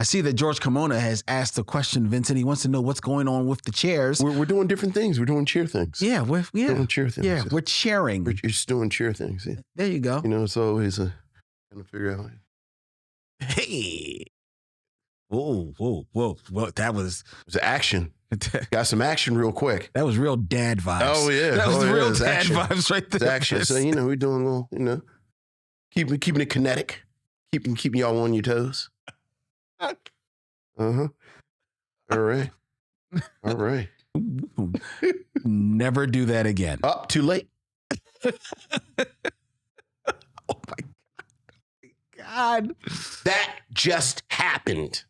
I see that George Kimona has asked a question, Vincent. He wants to know what's going on with the chairs. We're doing different things. We're doing cheer things. Yeah, we're doing cheer things. Yeah, we're cheering. We're just doing cheer things. Yeah. There you go. You know, it's always trying to figure out. Hey. Whoa. That was action. Got some action real quick. That was real dad vibes. Oh, yeah. That was real dad action. vibes right there. It's action. So, we're doing a little, keeping it kinetic. Keeping y'all on your toes. Uh-huh. All right. Never do that again. Up, too late. Oh, my God. That just happened.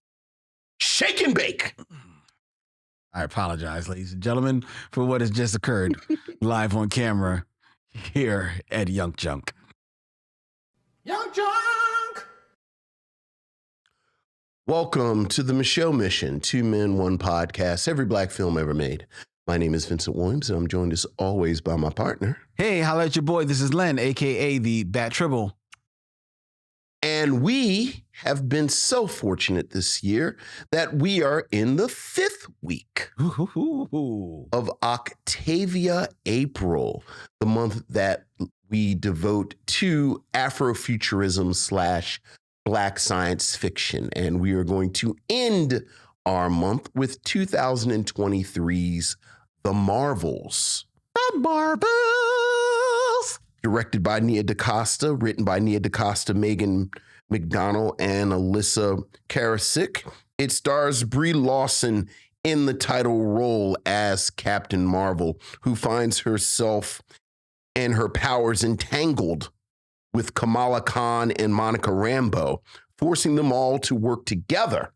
Shake and bake. I apologize, ladies and gentlemen, for what has just occurred live on camera here at YUNKJunk. YUNKJunk! Welcome to the Micheaux Mission, 2 Men, 1 podcast, every black film ever made. My name is Vincent Williams, and I'm joined as always by my partner. Hey, holla at your boy. This is Len, a.k.a. the Bat Tribble. And we have been so fortunate this year that we are in the 5th week of Octavia April, the month that we devote to afro-futurism / black science fiction. And we are going to end our month with 2023's The Marvels. The Marvels! Directed by Nia DaCosta, written by Nia DaCosta, Megan McDonnell, and Alyssa Karasik. It stars Brie Larson in the title role as Captain Marvel, who finds herself and her powers entangled with Kamala Khan and Monica Rambeau, forcing them all to work together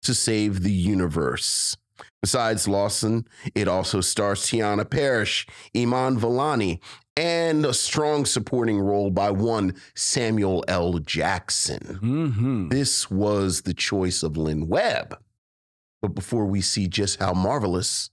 to save the universe. Besides Lawson, it also stars Tiana Parrish, Iman Vellani, and a strong supporting role by one Samuel L. Jackson. Mm-hmm. This was the choice of Lynn Webb. But before we see just how marvelous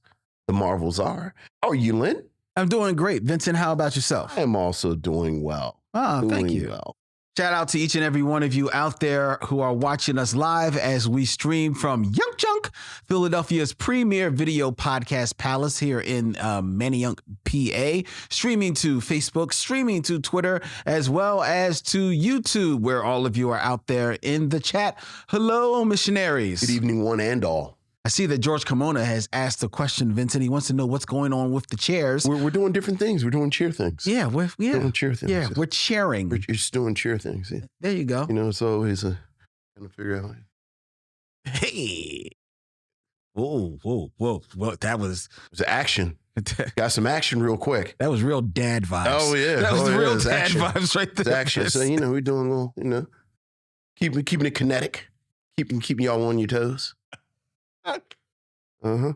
the Marvels are, how are you, Lynn? I'm doing great. Vincent, how about yourself? I am also doing well. Thank you. Well. Shout out to each and every one of you out there who are watching us live as we stream from YUNKJunk, Philadelphia's premier video podcast palace here in Manayunk, PA, streaming to Facebook, streaming to Twitter, as well as to YouTube, where all of you are out there in the chat. Hello, missionaries. Good evening, one and all. I see that George Kimona has asked a question, Vincent. He wants to know what's going on with the chairs. We're doing different things. We're doing cheer things. Yeah, we're doing cheer things. Yeah, we're cheering. We're just doing cheer things. Yeah. There you go. You know, it's always trying to figure out. Hey. Whoa. That was action. Got some action real quick. That was real dad vibes. Oh, yeah. That was real dad action. vibes right there. It's action. So, we're doing a little, keeping it kinetic. Keeping y'all on your toes. Uh-huh.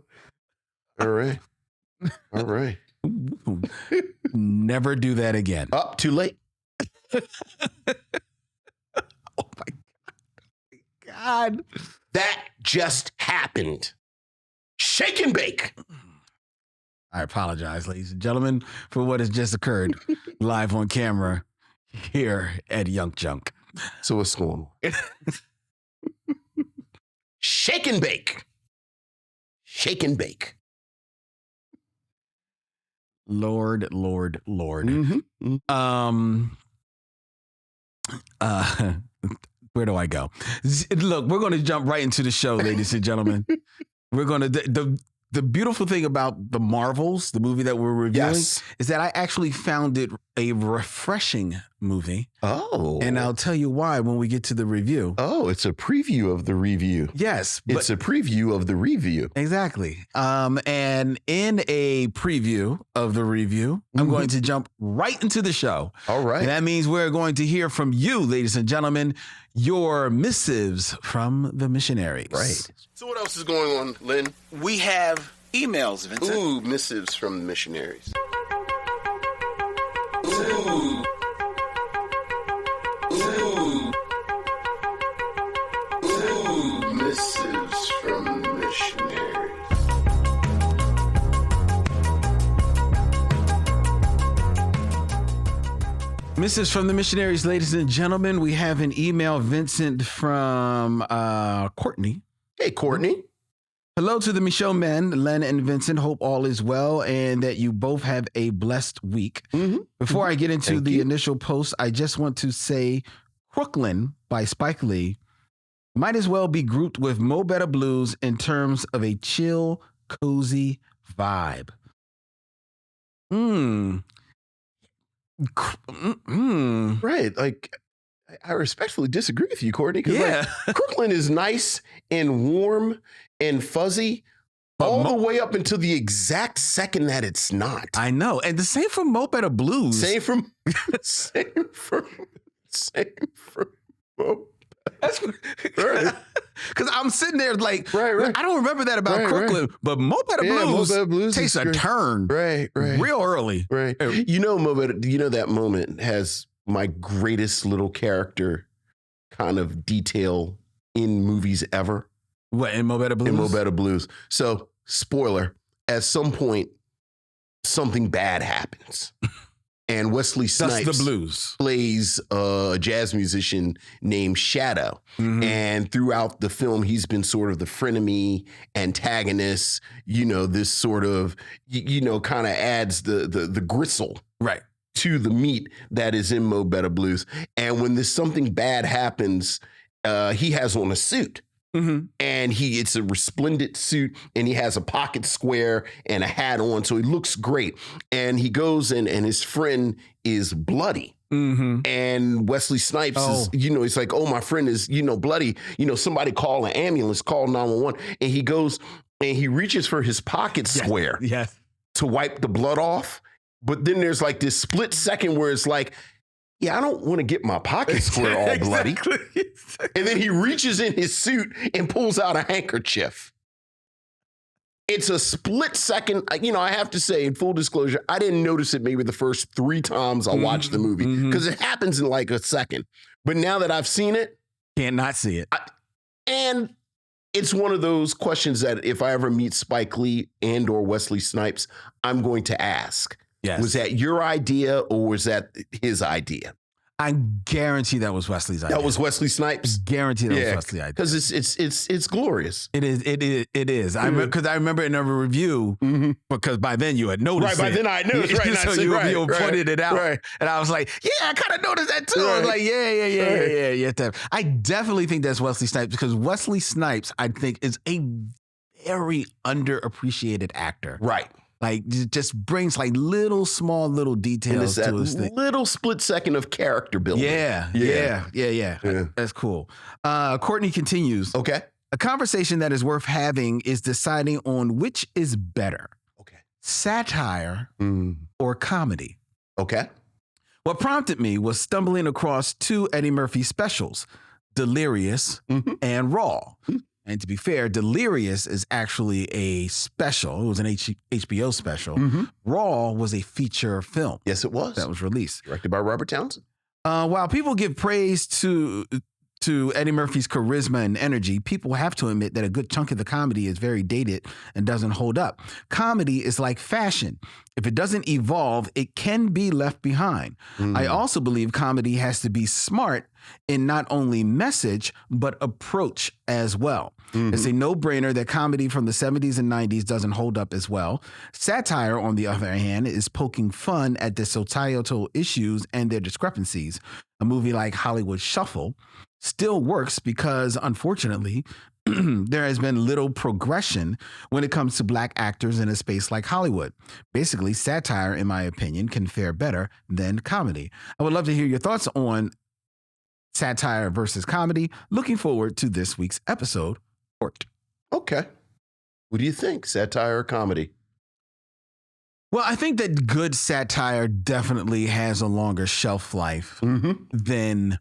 All right. Never do that again. Up, too late. Oh, my God. That just happened. Shake and bake. I apologize, ladies and gentlemen, for what has just occurred live on camera here at YUNKJunk. So what's going on? Shake and bake. Shake and bake. Lord. Mm-hmm. Where do I go? Look, we're going to jump right into the show, ladies and gentlemen. We're going to the beautiful thing about The Marvels, the movie that we're reviewing, is that I actually found it a refreshing movie. Oh. And I'll tell you why when we get to the review. Oh, it's a preview of the review. Yes. It's a preview of the review. Exactly. And in a preview of the review, I'm going to jump right into the show. All right. And that means we're going to hear from you, ladies and gentlemen, your missives from the Missionaries. Right. So what else is going on, Lynn? We have emails, Vincent. Ooh, missives from the Missionaries. Ooh. Missives from the Missionaries. Missives from the Missionaries, ladies and gentlemen. We have an email, Vincent, from Courtney. Hey, Courtney. Hello to the Micheaux men, Len and Vincent. Hope all is well and that you both have a blessed week. Before I get into the initial post, I just want to say Crooklyn by Spike Lee might as well be grouped with Mo Better Blues in terms of a chill, cozy vibe. Right. Like, I respectfully disagree with you, Courtney, because like, Crooklyn is nice and warm and fuzzy all the way up until the exact second that it's not. I know. And the same for Mo Better Blues. Same for Mo. That's right. Because I'm sitting there like, right. I don't remember that about Crooklyn, but Mo Better Blues takes a turn real early. Right. You know, that moment has my greatest little character kind of detail in movies ever. What, in Mo Better Blues? In Mo Better Blues. So, spoiler, at some point, something bad happens. And Wesley Snipes the blues. Plays a jazz musician named Shadow. And throughout the film, he's been sort of the frenemy, antagonist, this sort of, kind of adds the gristle to the meat that is in Mo Better Blues. And when something bad happens, he has on a suit. And it's a resplendent suit and he has a pocket square and a hat on. So he looks great. And he goes and his friend is bloody. And Wesley Snipes is, he's like, oh, my friend is, bloody. Somebody call an ambulance, call 911. And he goes and he reaches for his pocket square to wipe the blood off. But then there's like this split second where it's like, yeah, I don't want to get my pocket square all bloody. And then he reaches in his suit and pulls out a handkerchief. It's a split second. I have to say, in full disclosure, I didn't notice it maybe the first 3 times I watched the movie because it happens in like a second. But now that I've seen it. Can't not see it. And it's one of those questions that if I ever meet Spike Lee and or Wesley Snipes, I'm going to ask. Yes. Was that your idea or was that his idea? I guarantee that was Wesley's idea. That was Wesley Snipes? Guarantee that was Wesley's idea. Because it's glorious. It is. I remember in a review, because by then you had noticed it. Right, by then I had noticed. Right, so you pointed it out. Right. And I was like, yeah, I kind of noticed that too. I was like, yeah. I definitely think that's Wesley Snipes because Wesley Snipes, I think, is a very underappreciated actor. Right. Like, just brings like little details to his thing. Little split second of character building. Yeah. That's cool. Courtney continues. Okay. A conversation that is worth having is deciding on which is better. Okay. Satire or comedy. Okay. What prompted me was stumbling across 2 Eddie Murphy specials, Delirious and Raw. And to be fair, Delirious is actually a special. It was an HBO special. Raw was a feature film. Yes, it was. That was released. Directed by Robert Townsend. While people give praise to Eddie Murphy's charisma and energy, people have to admit that a good chunk of the comedy is very dated and doesn't hold up. Comedy is like fashion. If it doesn't evolve, it can be left behind. I also believe comedy has to be smart in not only message, but approach as well. It's a no-brainer that comedy from the 70s and 90s doesn't hold up as well. Satire, on the other hand, is poking fun at the societal issues and their discrepancies. A movie like Hollywood Shuffle still works because, unfortunately, there has been little progression when it comes to black actors in a space like Hollywood. Basically, satire, in my opinion, can fare better than comedy. I would love to hear your thoughts on satire versus comedy. Looking forward to this week's episode. Okay. What do you think? Satire or comedy? Well, I think that good satire definitely has a longer shelf life than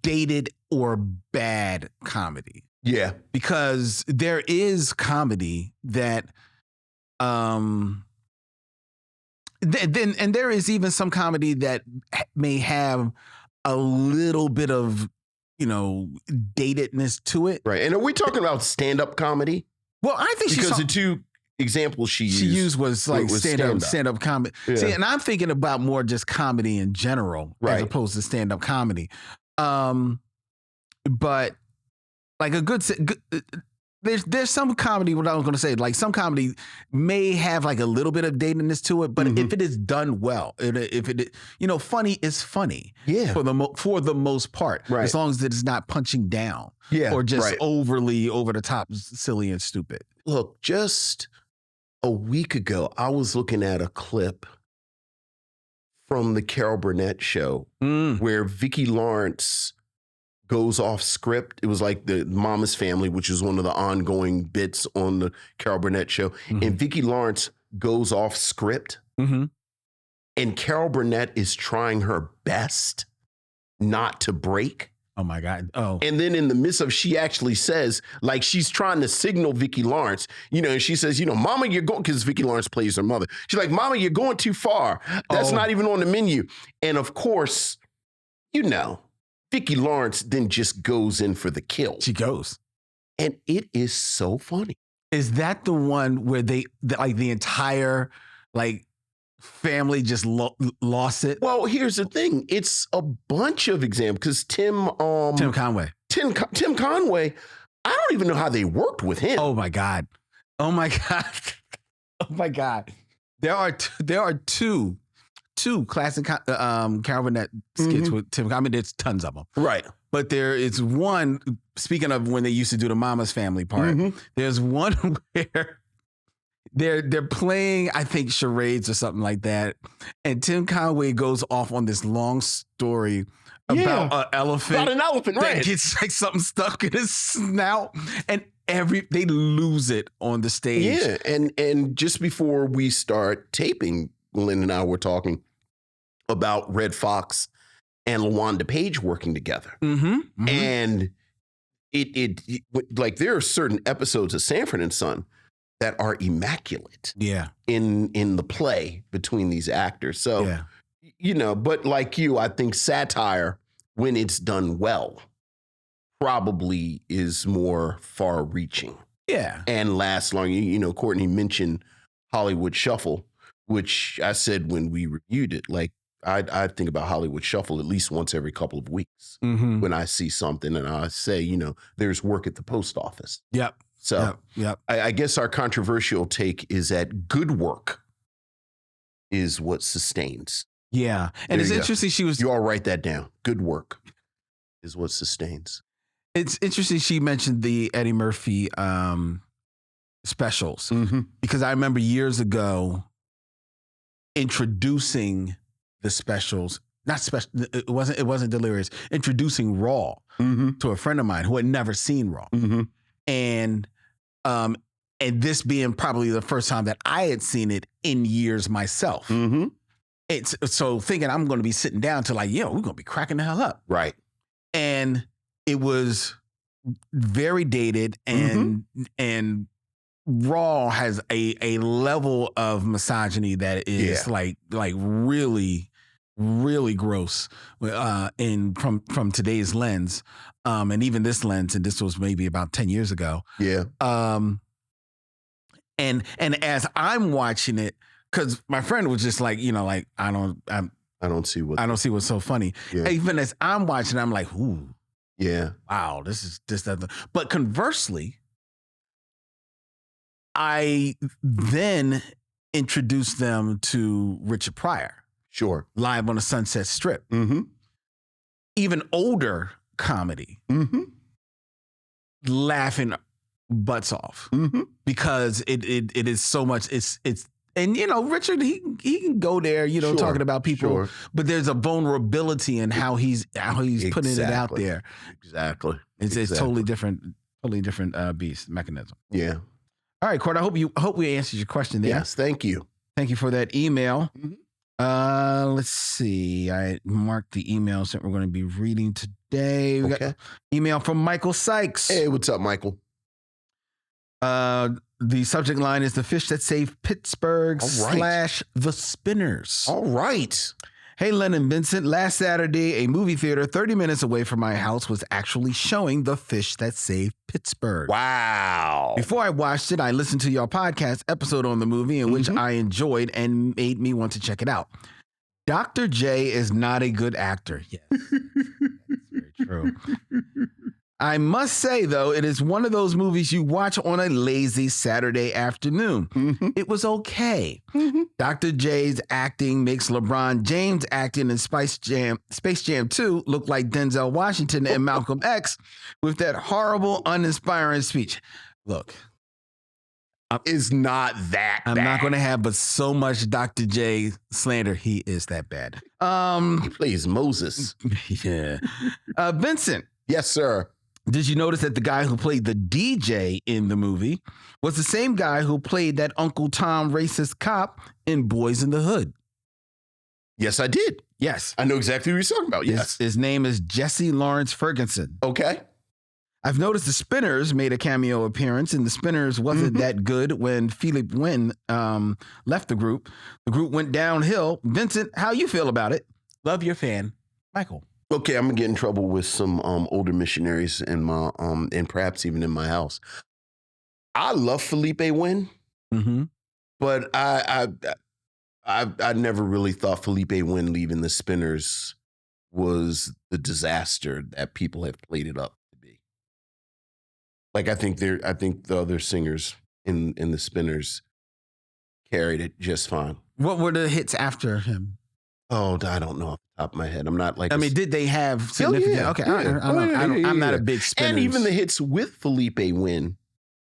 dated or bad comedy. Yeah. Because there is comedy that and there is even some comedy that may have a little bit of, datedness to it. Right. And are we talking about stand-up comedy? Well, I think because the two example she she used was like stand up comedy. Yeah. See, and I'm thinking about more just comedy in general, as opposed to stand up comedy. But like there's some comedy. What I was going to say, like some comedy may have like a little bit of datiness to it, but if it is done well, if it funny is funny, for the most part, as long as it's not punching down, or just overly over the top, silly and stupid. Look, just a week ago, I was looking at a clip from the Carol Burnett show where Vicki Lawrence goes off script. It was like the Mama's Family, which is one of the ongoing bits on the Carol Burnett show. And Vicki Lawrence goes off script. And Carol Burnett is trying her best not to break. Oh my God. Oh. And then in the midst of, she actually says, like, she's trying to signal Vicki Lawrence, and she says, Mama, you're going, because Vicki Lawrence plays her mother. She's like, Mama, you're going too far. That's not even on the menu. And of course, Vicki Lawrence then just goes in for the kill. She goes. And it is so funny. Is that the one where the entire family just lost it? Well, here's the thing. It's a bunch of examples because Tim Conway, I don't even know how they worked with him. Oh my God. There are two classic Carol Burnett skits with Tim Conway. There's tons of them. Right. But there is one, speaking of when they used to do the Mama's Family part, there's one where they're playing, I think, charades or something like that. And Tim Conway goes off on this long story about an elephant. About an elephant, that right. gets like something stuck in his snout. And they lose it on the stage. Yeah. And just before we start taping, Len and I were talking about Red Fox and LaWanda Page working together. And it like there are certain episodes of Sanford and Son that are immaculate. In the play between these actors. So, but like you, I think satire, when it's done well, probably is more far reaching. Yeah. And lasts long. Courtney mentioned Hollywood Shuffle, which I said when we reviewed it, like I think about Hollywood Shuffle at least once every couple of weeks when I see something and I say, there's work at the post office. Yep. So I guess our controversial take is that good work is what sustains. Yeah. And it's interesting You all write that down. Good work is what sustains. It's interesting she mentioned the Eddie Murphy specials because I remember years ago introducing the specials, it wasn't Delirious, introducing Raw to a friend of mine who had never seen Raw. And this being probably the first time that I had seen it in years myself. It's so thinking I'm going to be sitting down to we're going to be cracking the hell up. Right. And it was very dated and Raw has a level of misogyny that is like really, really gross from today's lens. And even this lens, and this was maybe about 10 years ago. Yeah. And as I'm watching it, because my friend was just like, I don't see what's so funny. Yeah. Even as I'm watching, I'm like, ooh, yeah, wow, this. But conversely, I then introduced them to Richard Pryor. Sure. Live on the Sunset Strip. Even older comedy. Laughing butts off. Because it is so much, it's and Richard, he can go there, talking about people, but there's a vulnerability in how he's putting it out there. Exactly. It's totally different beast mechanism. Yeah. All right, Court, I hope we answered your question there. Yes, thank you. Thank you for that email. Let's see. I marked the emails that we're going to be reading today. We got email from Michael Sykes. Hey, what's up, Michael? The subject line is The Fish That Saved Pittsburgh / The Spinners. All right. Hey, Len and Vincent. Last Saturday, a movie theater 30 minutes away from my house was actually showing The Fish That Saved Pittsburgh. Wow. Before I watched it, I listened to your podcast episode on the movie in which I enjoyed and made me want to check it out. Dr. J is not a good actor. Yes, that's very true. I must say, though, it is one of those movies you watch on a lazy Saturday afternoon. It was okay. Dr. J's acting makes LeBron James acting in Space Jam 2 look like Denzel Washington and Malcolm X with that horrible, uninspiring speech. Look. Is not that I'm bad. not going to have but so much Dr. J slander. He is that bad. He plays Moses. Yeah. Vincent. Yes, sir. Did you notice that the guy who played the DJ in the movie was the same guy who played that Uncle Tom racist cop in Boys in the Hood? Yes, I did. Yes. I know exactly what you're talking about. Yes. His name is Jesse Lawrence Ferguson. Okay. I've noticed the Spinners made a cameo appearance, and the Spinners wasn't that good when Philip Wynn left the group. The group went downhill. Vincent, how you feel about it? Love your fan, Michael. Okay, I'm gonna get in trouble with some older missionaries in my and perhaps even in my house. I love Felipe Wynn, but I never really thought Felipe Wynn leaving the Spinners was the disaster that people have played it up to be. Like I think the other singers in the Spinners carried it just fine. What were the hits after him? Oh, I don't know off the top of my head. I'm not like. I mean, did they have significant? Yeah, okay, yeah. I'm not a big Spinners. And even the hits with Felipe Wynn,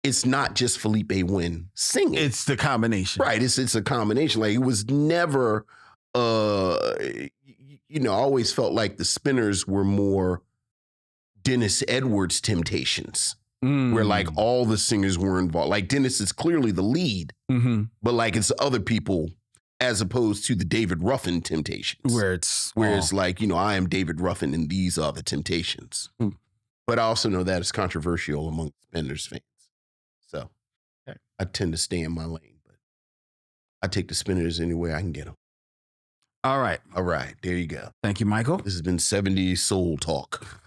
it's not just Felipe Wynn singing. It's the combination, right? It's a combination. Like it was never. I always felt like the Spinners were more Dennis Edwards Temptations, where like all the singers were involved. Like Dennis is clearly the lead, but like it's other people. As opposed to the David Ruffin Temptations. Where it's like, I am David Ruffin and these are the Temptations. But I also know that it's controversial among Spinners fans. So I tend to stay in my lane. But I take the Spinners anywhere I can get them. All right. There you go. Thank you, Michael. This has been 70s Soul Talk.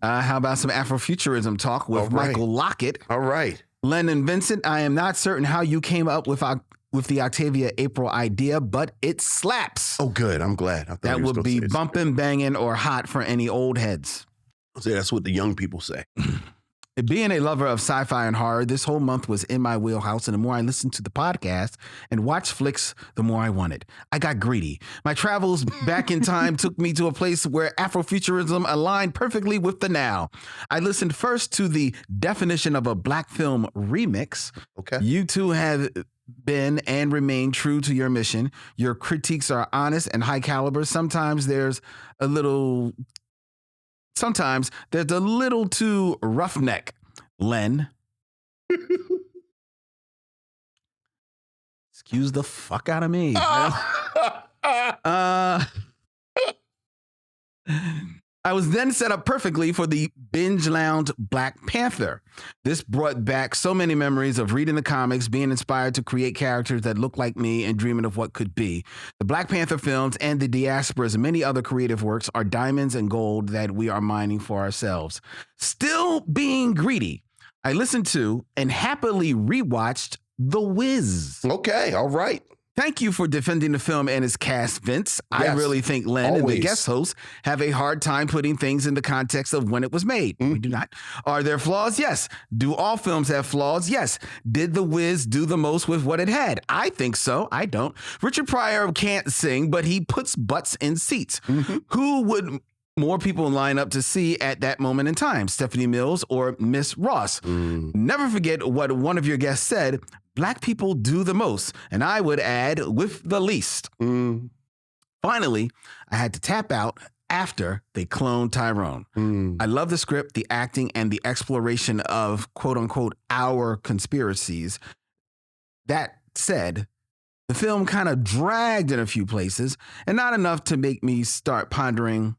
How about some Afrofuturism talk with Michael Lockett? All right. Len and Vincent, I am not certain how you came up with the Octavia April idea, but it slaps. Oh, good. I'm glad. That would be bumping, banging, or hot for any old heads. So that's what the young people say. Being a lover of sci-fi and horror, this whole month was in my wheelhouse, and the more I listened to the podcast and watched flicks, the more I wanted. I got greedy. My travels back in time took me to a place where Afrofuturism aligned perfectly with the now. I listened first to the definition of a black film remix. Okay. You two have been and remain true to your mission. Your critiques are honest and high caliber. Sometimes there's a little too roughneck. Len. Excuse the fuck out of me. I was then set up perfectly for the binge-lounge Black Panther. This brought back so many memories of reading the comics, being inspired to create characters that look like me, and dreaming of what could be. The Black Panther films and the Diaspora's many other creative works are diamonds and gold that we are mining for ourselves. Still being greedy, I listened to and happily rewatched The Wiz. Okay, all right. Thank you for defending the film and its cast, Vince. Yes, I really think Len and the guest hosts have a hard time putting things in the context of when it was made. We do not. Are there flaws? Yes. Do all films have flaws? Yes. Did The Wiz do the most with what it had? I think so. I don't. Richard Pryor can't sing, but he puts butts in seats. Who would more people line up to see at that moment in time? Stephanie Mills or Miss Ross? Never forget what one of your guests said. Black people do the most, and I would add, with the least. Finally, I had to tap out after they cloned Tyrone. I love the script, the acting, and the exploration of quote-unquote our conspiracies. That said, the film kind of dragged in a few places, and not enough to make me start pondering,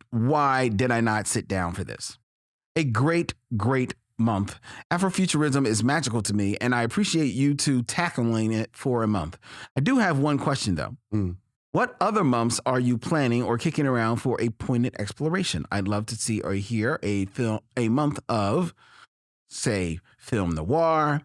why did I not sit down for this? A great, great month. Afrofuturism is magical to me, and I appreciate you two tackling it for a month. I do have one question, though. What other months are you planning or kicking around for a pointed exploration? I'd love to see or hear a month of, say, film noir,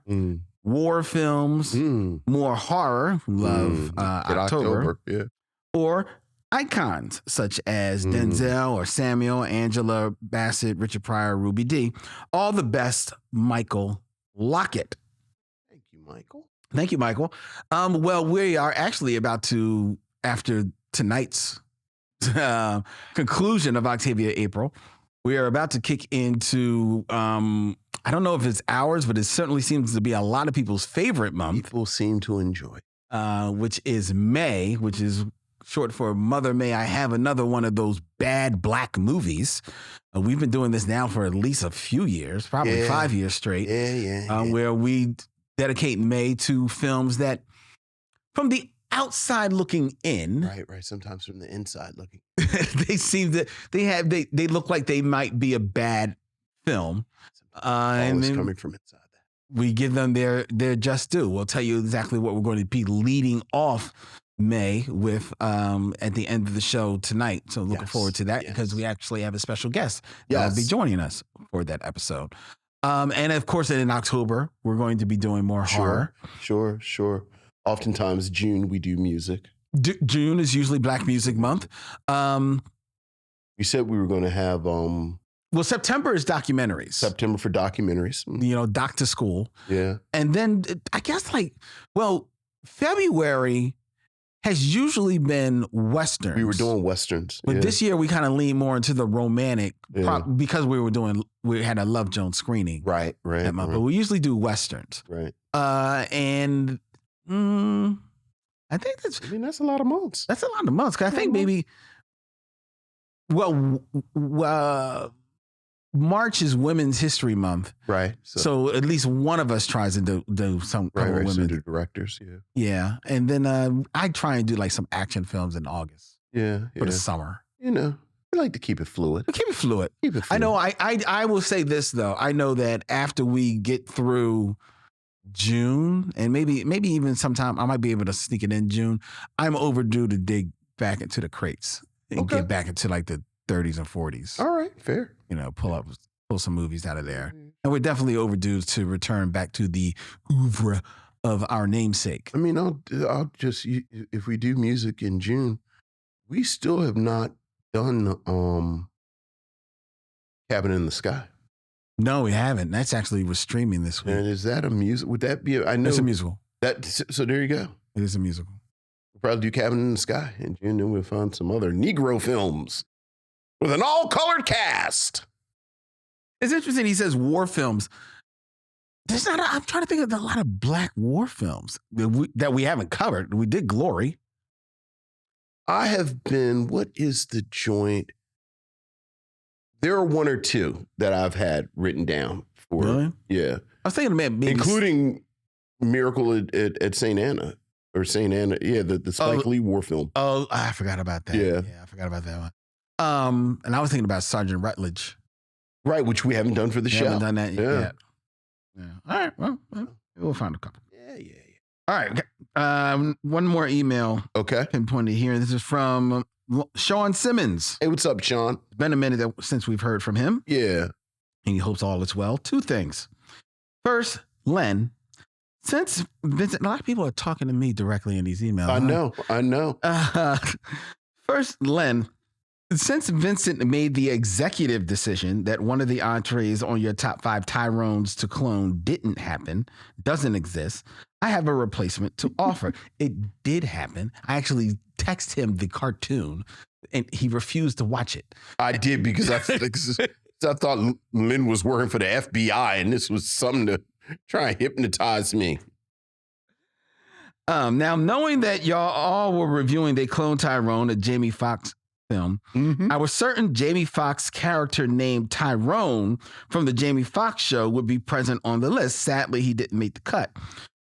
war films, more horror, love October, yeah, or icons such as Denzel or Samuel, Angela Bassett, Richard Pryor, Ruby Dee. All the best, Michael Lockett. Thank you, Michael. Thank you, Michael. Well, we are actually about to, after tonight's conclusion of Octavia April, we are about to kick into, I don't know if it's ours, but it certainly seems to be a lot of people's favorite month. People seem to enjoy. Which is May, which is short for Mother May I Have Another One of Those Bad Black Movies. We've been doing this now for at least a few years, probably 5 years straight, where we dedicate May to films that, from the outside looking in, right, sometimes from the inside looking, they seem that they look like they might be a bad film. And then coming from inside that, we give them their just due. We'll tell you exactly what we're going to be leading off May with at the end of the show tonight. So looking forward to that because we actually have a special guest that will be joining us for that episode. And of course, in October, we're going to be doing more horror. Sure. Oftentimes, June, we do music. June is usually Black Music Month. We said we were going to have... well, September is documentaries. September for documentaries. You know, Doc to School. Yeah. And then I guess February has usually been Westerns. We were doing Westerns. But this year we kind of leaned more into the romantic because we had a Love Jones screening. Right. But we usually do Westerns. Right. And I think that's a lot of months. That's a lot of months. 'Cause I think maybe, March is Women's History Month. Right. So at least one of us tries to do some couple women. So do directors, Yeah. And then I try and do like some action films in August. Yeah. For the summer. You know, we like to keep it fluid. Keep it fluid. I know. I will say this though. I know that after we get through June and maybe even sometime I might be able to sneak it in June, I'm overdue to dig back into the crates and get back into like the 30s and 40s. All right, fair. You know, pull some movies out of there. And we're definitely overdue to return back to the oeuvre of our namesake. I mean, I'll just, if we do music in June, we still have not done Cabin in the Sky. No, we haven't. That's actually was streaming this week. And is that a music? Would that be? I know it's a musical. So there you go. It is a musical. We'll probably do Cabin in the Sky in June, then we'll find some other Negro films with an all-colored cast. It's interesting. He says war films. There's not. I'm trying to think of a lot of Black war films that we haven't covered. We did Glory. I have been. What is the joint? There are one or two that I've had written down for. Really? Yeah. I was thinking, man, including Miracle at St. Anna or St. Anna. Yeah, the Spike Lee war film. Oh, I forgot about that. Yeah, I forgot about that one. And I was thinking about Sergeant Rutledge. Right, which we haven't done for the show. Haven't done that yet. Yeah. All right. Well, we'll find a couple. Yeah. All right. One more email. Okay. Pinpointed here. This is from Sean Simmons. Hey, what's up, Sean? It's been a minute since we've heard from him. Yeah. And he hopes all is well. Two things. First, Len, since Vincent, a lot of people are talking to me directly in these emails. I know. First, Len, since Vincent made the executive decision that one of the entrees on your top 5 Tyrones to clone doesn't exist, I have a replacement to offer. It did happen. I actually texted him the cartoon and he refused to watch it. I did because I thought Lynn was working for the FBI and this was something to try and hypnotize me. Now, knowing that y'all all were reviewing They Clone Tyrone, a Jamie Foxx film, I was certain Jamie Foxx's character named Tyrone from the Jamie Foxx show would be present on the list. Sadly, he didn't make the cut.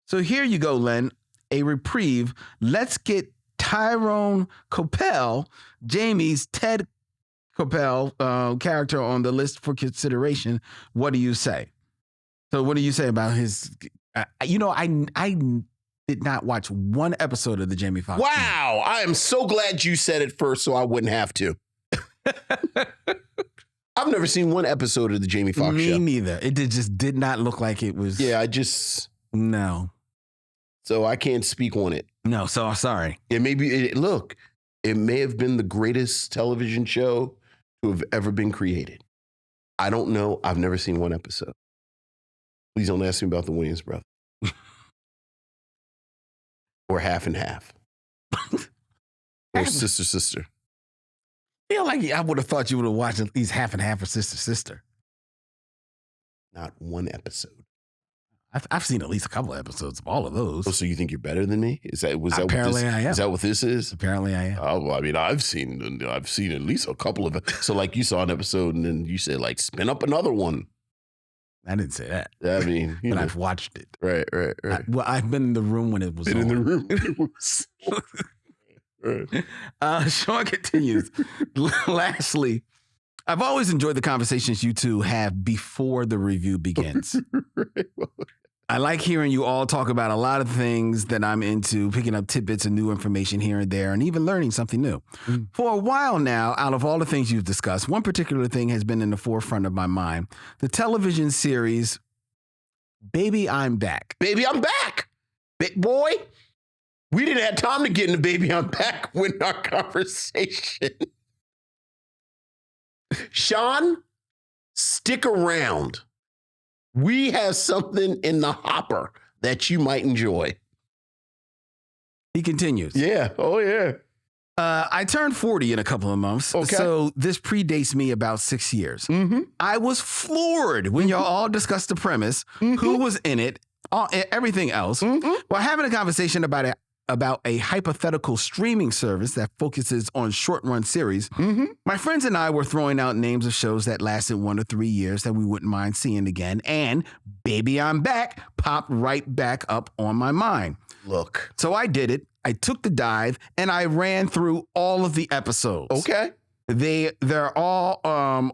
So here you go, Len, a reprieve. Let's get Tyrone Coppell, Jamie's Ted Coppell character on the list for consideration. What do you say? So what do you say about his, I did not watch one episode of the Jamie Foxx. Wow. I am so glad you said it first so I wouldn't have to. I've never seen one episode of the Jamie Foxx show. Me neither. It just did not look like it was. Yeah, No. So I can't speak on it. No, so sorry. It may have been the greatest television show to have ever been created. I don't know. I've never seen one episode. Please don't ask me about the Williams brothers. Or Half and Half. Or Sister. I feel like I would have thought you would have watched at least Half and Half or Sister. Not one episode. I've seen at least a couple of episodes of all of those. Oh, so you think you're better than me? Apparently I am. Is that what this is? Apparently I am. Oh, well, I mean, I've seen at least a couple of it. So like you saw an episode and then you said like spin up another one. I didn't say that. I mean, but I've watched it. Right. I've been in the room when it was on. In the room. Right. Sean continues. Lastly, I've always enjoyed the conversations you two have before the review begins. Right. I like hearing you all talk about a lot of things that I'm into, picking up tidbits of new information here and there, and even learning something new. For a while now, out of all the things you've discussed, one particular thing has been in the forefront of my mind: the television series Baby, I'm Back. Baby, I'm Back. Big boy. We didn't have time to get into Baby, I'm Back with our conversation. Sean, stick around. We have something in the hopper that you might enjoy. He continues. Yeah. Oh, yeah. I turned 40 in a couple of months, Okay. so this predates me about 6 years. Mm-hmm. I was floored when y'all all discussed the premise, who was in it, everything else, while having a conversation about a hypothetical streaming service that focuses on short-run series. My friends and I were throwing out names of shows that lasted 1 to 3 years that we wouldn't mind seeing again, and Baby, I'm Back popped right back up on my mind. Look. So I did it. I took the dive, and I ran through all of the episodes. Okay. They're all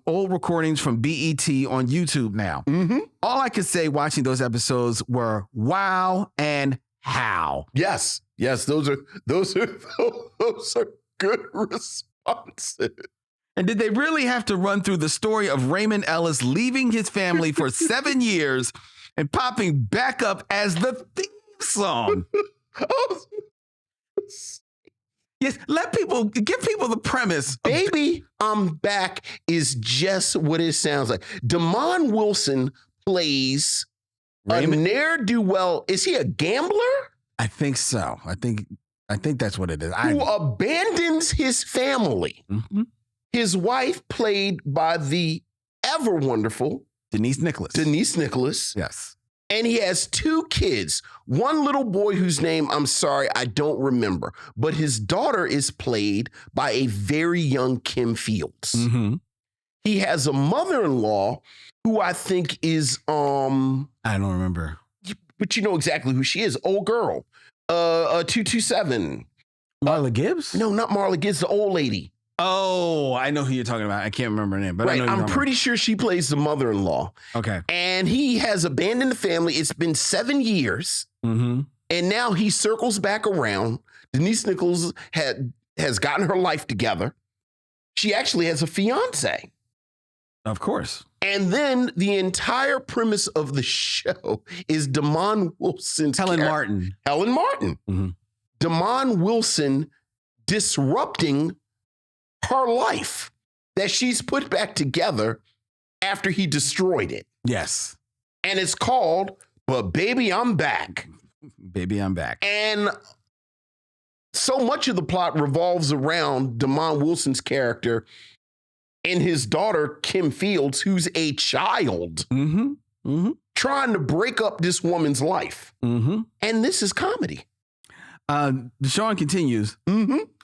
old recordings from BET on YouTube now. All I could say watching those episodes were wow and how. Yes. Those are good responses. And did they really have to run through the story of Raymond Ellis leaving his family for 7 years and popping back up as the theme song? Yes, give people the premise. Baby, I'm Back is just what it sounds like. Damon Wilson plays Raymond? a ne'er-do-well. Is he a gambler? I think so. I think that's what it is. Who abandons his family. His wife, played by the ever wonderful Denise Nicholas. Yes. And he has 2 kids. One little boy whose name, I'm sorry, I don't remember. But his daughter is played by a very young Kim Fields. He has a mother-in-law who I think is I don't remember. But you know exactly who she is. Old girl. 227. Marla Gibbs? No, not Marla Gibbs, the old lady. Oh, I know who you're talking about. I can't remember her name, but Right. I know I'm pretty sure she plays the mother-in-law. Okay. And he has abandoned the family. It's been 7 years. And now he circles back around. Denise Nichols has gotten her life together. She actually has a fiance. Of course. And then the entire premise of the show is Damon Wilson's Helen Martin. Damon Wilson disrupting her life that she's put back together after he destroyed it. Yes. And it's called But Baby, I'm Back. Baby, I'm Back. And so much of the plot revolves around Damon Wilson's character and his daughter, Kim Fields, who's a child, trying to break up this woman's life. And this is comedy. Sean continues.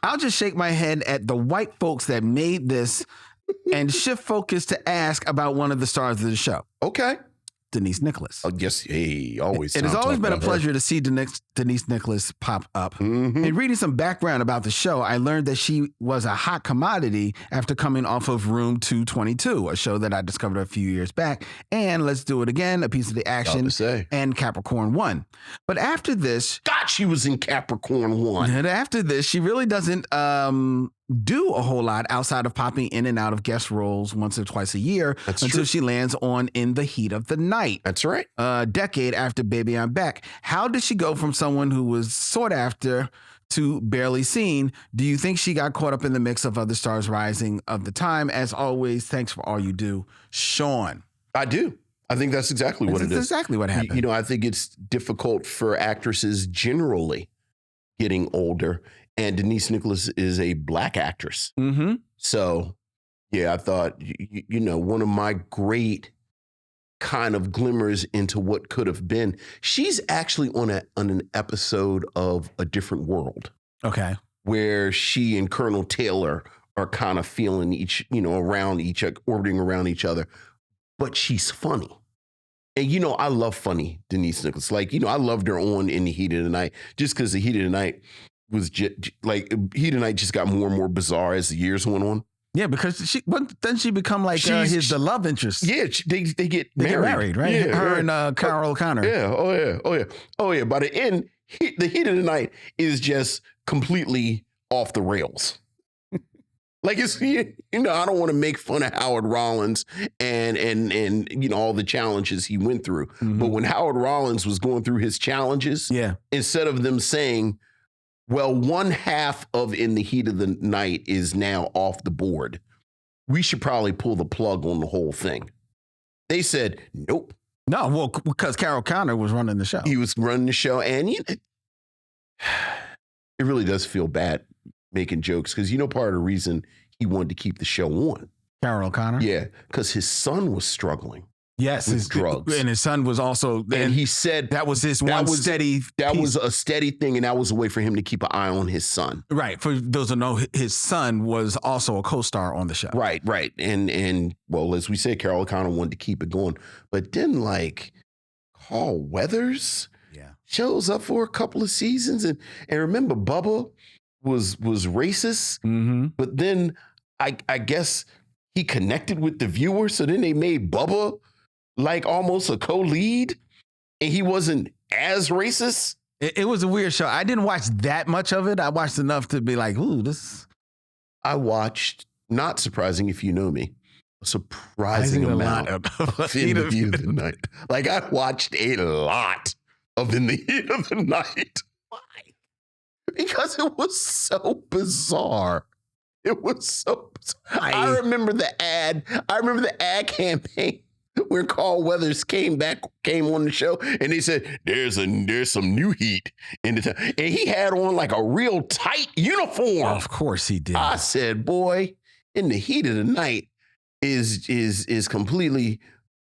I'll just shake my head at the white folks that made this and shift focus to ask about one of the stars of the show. Okay. Denise Nicholas. Oh, yes, hey, always. It has always been a pleasure to see Denise Nicholas pop up. Mm-hmm. In reading some background about the show, I learned that she was a hot commodity after coming off of Room 222, a show that I discovered a few years back, and Let's Do It Again, A Piece of the Action, and Capricorn 1. But after this... God, she was in Capricorn 1. And after this, she really doesn't do a whole lot outside of popping in and out of guest roles once or twice a year until she lands on In the Heat of the Night. That's right. A decade after Baby I'm Back. How did she go from someone who was sought after to barely seen? Do you think she got caught up in the mix of other stars rising of the time? As always, thanks for all you do, Sean. I do. I think that's exactly what it is. That's exactly what happened. You know, I think it's difficult for actresses generally getting older. And Denise Nicholas is a Black actress. Mm-hmm. So, yeah, I thought, you know, one of my great kind of glimmers into what could have been. She's actually on an episode of A Different World. Okay. Where she and Colonel Taylor are kind of feeling orbiting around each other. But she's funny. And, you know, I love funny Denise Nicholas. Like, you know, I loved her on In the Heat of the Night just because The Heat of the Night was Heat of the Night just got more and more bizarre as the years went on. Yeah, because doesn't she become like the love interest? Yeah, they get married, right? Yeah, her and Carol O'Connor. Yeah, oh yeah. By the end, The Heat of the Night is just completely off the rails. Like, it's, you know, I don't want to make fun of Howard Rollins and you know, all the challenges he went through. Mm-hmm. But when Howard Rollins was going through his challenges, instead of them saying, well, one half of In the Heat of the Night is now off the board, we should probably pull the plug on the whole thing. They said, nope. No, well, because Carol O'Connor was running the show. He was running the show. And it really does feel bad making jokes because, you know, part of the reason he wanted to keep the show on. Carol O'Connor? Yeah, because his son was struggling. Yes, with drugs. And his son was also, and he said that was his steady. That was a steady thing, and that was a way for him to keep an eye on his son. Right. For those who know, his son was also a co-star on the show. Right. And well, as we said, Carol O'Connor wanted to keep it going, but then like Carl Weathers, shows up for a couple of seasons, and remember Bubba was racist, but then I guess he connected with the viewer, so then they made Bubba like almost a co-lead, and he wasn't as racist. It was a weird show. I didn't watch that much of it. I watched enough to be like, ooh, this. I watched, not surprising if you know me, a surprising amount of In the Heat of the Night. Like, I watched a lot of In the Heat of the Night. Why? Because it was so bizarre. It was so bizarre. I remember the ad campaign where Carl Weathers came on the show, and they said, there's some new heat in the town. And he had on like a real tight uniform. Of course he did. I said, boy, In the Heat of the Night is completely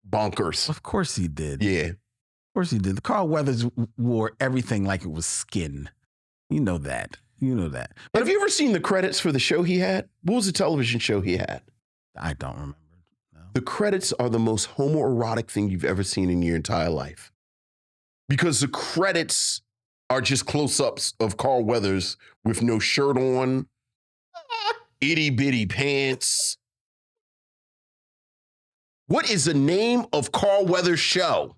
bonkers. Of course he did. Yeah. Of course he did. Carl Weathers wore everything like it was skin. You know that. But have you ever seen the credits for the show he had? What was the television show he had? I don't remember. No. The credits are the most homoerotic thing you've ever seen in your entire life. Because the credits are just close-ups of Carl Weathers with no shirt on, itty-bitty pants. What is the name of Carl Weathers' show?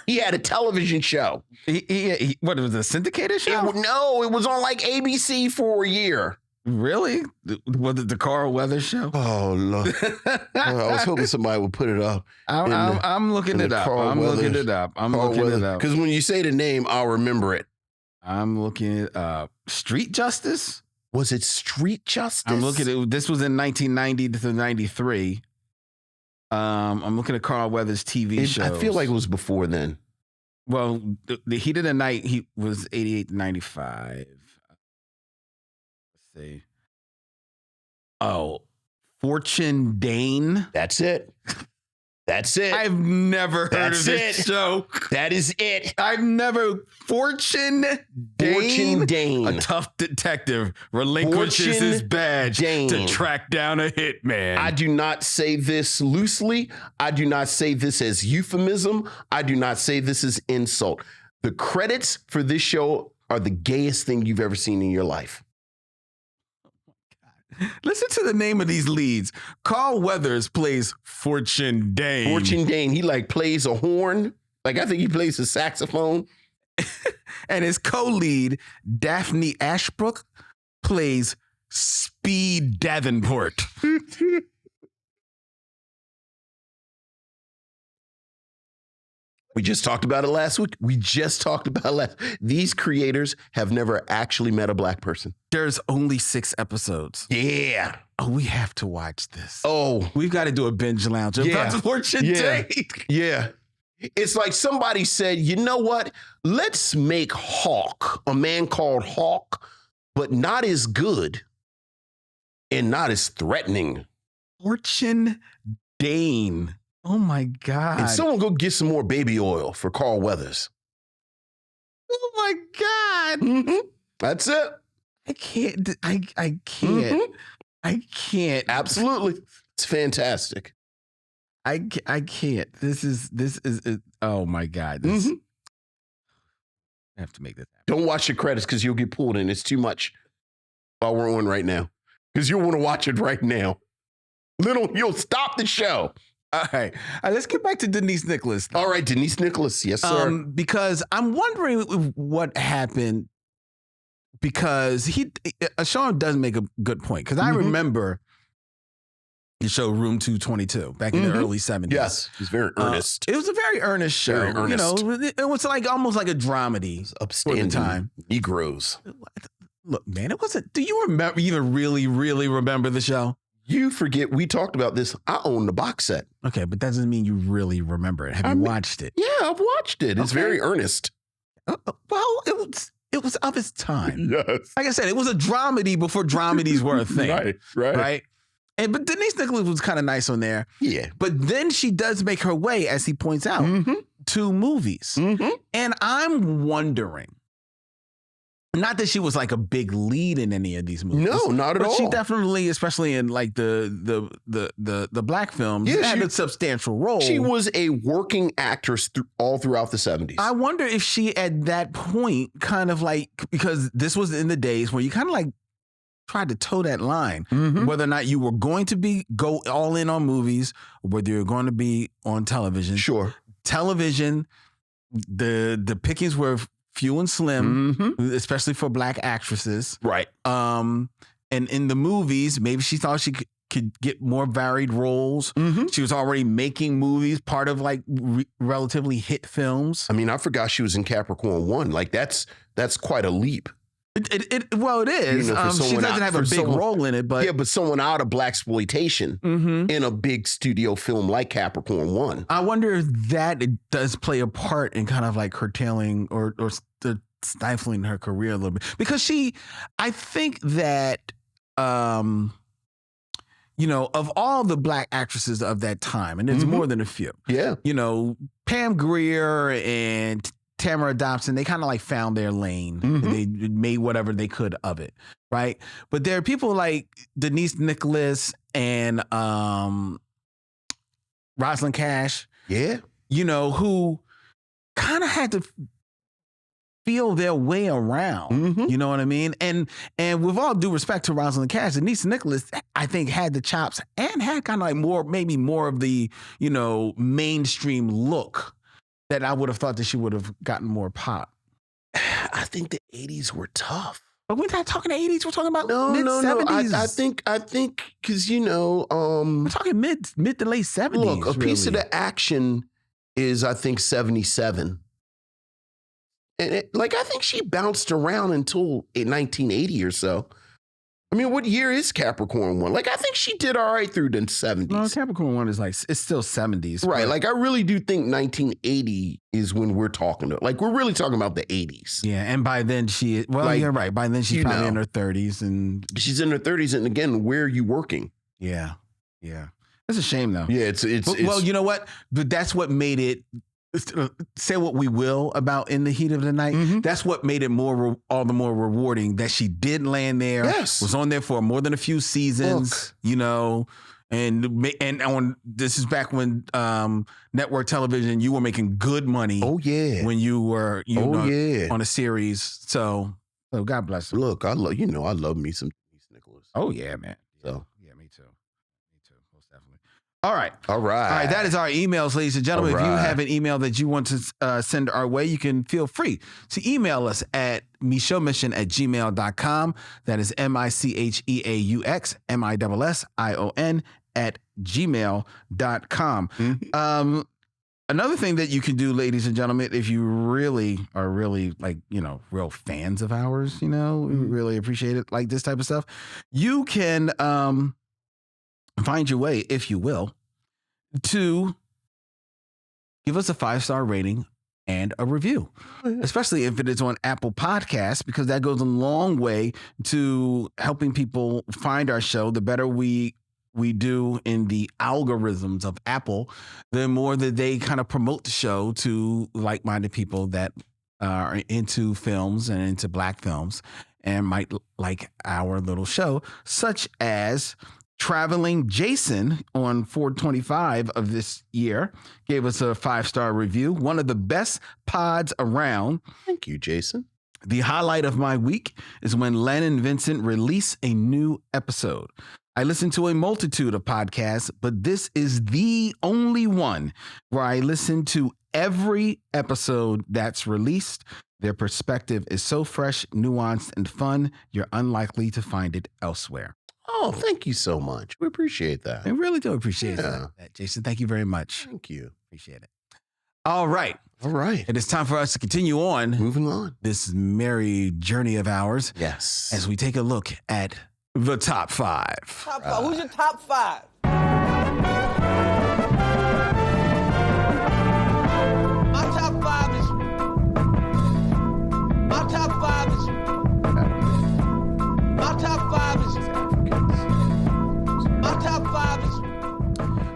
He had a television show. What, it was a syndicated show? No, it was on like ABC for a year. Really? Was it the Carl Weathers show? Oh, Lord. I was hoping somebody would put it up. I'm looking it up. I'm looking it up. Because when you say the name, I'll remember it. I'm looking it up. Street Justice? Was it Street Justice? I'm looking at it. This was in 1990 to 93. I'm looking at Carl Weathers' TV shows. I feel like it was before then. Well, the Heat of the Night, he was 88 to 95. Let's see. Oh, Fortune Dane. That's it. That's it. I've never heard That's of this it. show. That is it. I've never. Fortune Dane, a tough detective, relinquishes Fortune his badge to Dane. track down a hitman. I do not say this loosely. I do not say this as euphemism. I do not say this as insult. The credits for this show are the gayest thing you've ever seen in your life. Listen to the name of these leads. Carl Weathers plays Fortune Dane. Fortune Dane, he like plays a horn. Like I think he plays a saxophone. And his co-lead, Daphne Ashbrook, plays Speed Davenport. We just talked about it last week. These creators have never actually met a black person. There's only 6 episodes. Yeah. Oh, we have to watch this. Oh. We've got to do a binge lounge about Fortune Dane. Yeah. It's like somebody said, you know what? Let's make Hawk, a man called Hawk, but not as good and not as threatening. Fortune Dane. Oh my God. And someone go get some more baby oil for Carl Weathers. Oh my God. Mm-hmm. That's it. I can't. I can't. Mm-hmm. I can't. Absolutely. It's fantastic. I can't. This is oh my God. This, Mm-hmm. I have to make this happen. Don't watch the credits because you'll get pulled in. It's too much while we're on right now. Because you'll want to watch it right now. You'll stop the show. All right. Let's get back to Denise Nicholas. All right, Denise Nicholas. Yes, sir. Because I'm wondering what happened. Because Sean does make a good point. Because I remember the show Room 222 back in the early 70s. Yes, he's very earnest. It was a very earnest show. Very earnest. You know, it was like almost like a dramedy Upstanding for the time. Negroes. Look, man, it wasn't. Do you remember? Even really remember the show? You forget we talked about this. I own the box set. Okay, but that doesn't mean you really remember it. Have you watched it? Yeah, I've watched it. It's very earnest. Well, it was of its time. Yes. Like I said, it was a dramedy before dramedies were a thing. Right. But Denise Nicholas was kind of nice on there. Yeah. But then she does make her way, as he points out, to movies. And I'm wondering, not that she was like a big lead in any of these movies. No, not at all. But she definitely, especially in like the black films, had a substantial role. She was a working actress all throughout the 70s. I wonder if she at that point kind of like, because this was in the days where you kind of like tried to toe that line, whether or not you were going to go all in on movies, or whether you're going to be on television. Sure. Television, the pickings were few and slim, especially for black actresses. Right. And in the movies, maybe she thought she could get more varied roles. She was already making movies, part of like relatively hit films. I mean, I forgot she was in Capricorn 1. Like that's quite a leap. Well, it is. You know, she doesn't have a big role in it, but yeah, but someone out of blaxploitation in a big studio film like Capricorn 1. I wonder if that does play a part in kind of like curtailing or stifling her career a little bit, because I think that you know, of all the black actresses of that time, and there's more than a few. Yeah, you know, Pam Grier and Tamara Dobson, they kind of like found their lane. And they made whatever they could of it, right? But there are people like Denise Nicholas and Rosalind Cash, you know, who kind of had to feel their way around. You know what I mean? And with all due respect to Rosalind Cash, Denise Nicholas, I think, had the chops and had kind of like maybe more of the, you know, mainstream look that I would have thought that she would have gotten more pop. I think the 80s were tough. But we're not talking the 80s. We're talking about No. mid-70s. I think because, you know, we're talking mid to late 70s. Look, a piece of the action is, I think, 77. And I think she bounced around until 1980 or so. I mean, what year is Capricorn 1? Like, I think she did all right through the 70s. No, Capricorn 1 is like, it's still 70s. Right. Like, I really do think 1980 is when we're talking. Like, we're really talking about the 80s. Yeah. And by then you're right. By then she's probably in her 30s. And she's in her 30s. And again, where are you working? Yeah. Yeah. It's a shame, though. Yeah, it's well, you know what? But that's what made it. Say what we will about In the Heat of the Night. Mhm. That's what made it all the more rewarding that she did land there. Yes. Was on there for more than a few seasons. You know. And on this is back when network television, you were making good money. Oh yeah, when you were yeah on a series. So God bless her. Look, I love me some Nicholas. Oh yeah, man. So yeah, me too, most definitely. All right. That is our emails, ladies and gentlemen. If you have an email that you want to send our way, you can feel free to email us at micheauxmission@gmail.com. That is MICHEAUX MISSION @gmail.com. Mm-hmm. Another thing that you can do, ladies and gentlemen, if you really are real fans of ours, we really appreciate it, like this type of stuff, you can find your way, if you will, to give us a 5-star rating and a review, especially if it is on Apple Podcasts, because that goes a long way to helping people find our show. The better we do in the algorithms of Apple, the more that they kind of promote the show to like-minded people that are into films and into Black films and might like our little show, such as Traveling Jason on 4/25 of this year gave us a 5-star review. One of the best pods around. Thank you, Jason. The highlight of my week is when Len and Vincent release a new episode. I listen to a multitude of podcasts, but this is the only one where I listen to every episode that's released. Their perspective is so fresh, nuanced, and fun, you're unlikely to find it elsewhere. Oh, thank you so much. We appreciate that. I really do appreciate that, Jason. Thank you very much. Thank you. Appreciate it. All right. It is time for us to continue on. Moving on. This merry journey of ours. Yes. As we take a look at the top 5. Top 5. Who's your top 5? My top 5 is. My top 5 is. My top 5 is. My top 5 is.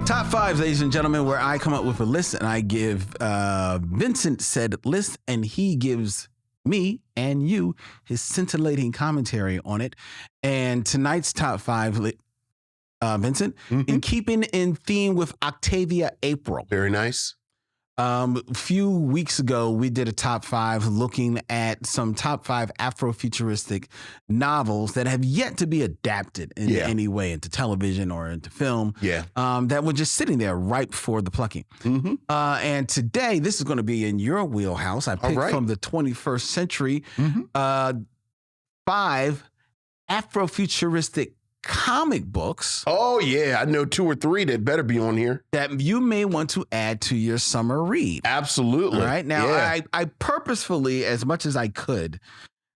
Top 5, ladies and gentlemen, where I come up with a list and I give Vincent said list, and he gives me and you his scintillating commentary on it. And tonight's top 5, Vincent, in keeping in theme with Octavia April. Very nice. A few weeks ago, we did a top 5 looking at some top 5 afro-futuristic novels that have yet to be adapted in any way into television or into film. That were just sitting there ripe for the plucking. And today, this is going to be in your wheelhouse. I picked from the 21st century 5 afro-futuristic comic books. Oh yeah, I know 2 or 3 that better be on here that you may want to add to your summer read. Absolutely. All right. Now, I purposefully, as much as I could,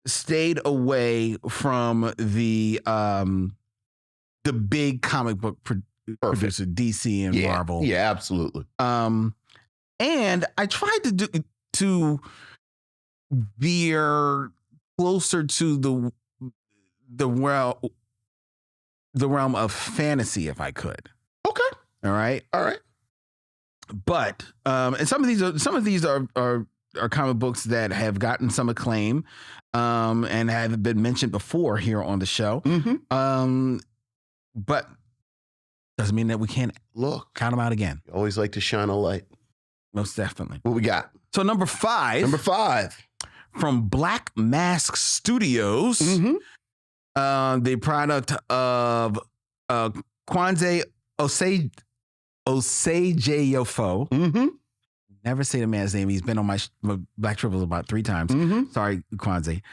stayed away from the big comic book producer, DC and Marvel. Yeah, absolutely. And I tried to veer closer to the realm of fantasy, if I could. Okay. All right. But and some of these are comic books that have gotten some acclaim and have been mentioned before here on the show. But doesn't mean that we can't count them out again. You always like to shine a light. Most definitely. What we got? So number 5 from Black Mask Studios. The product of Kwanze Osejeyofo. Never say the man's name. He's been on my Black Triples about 3 times. Sorry, Kwanze.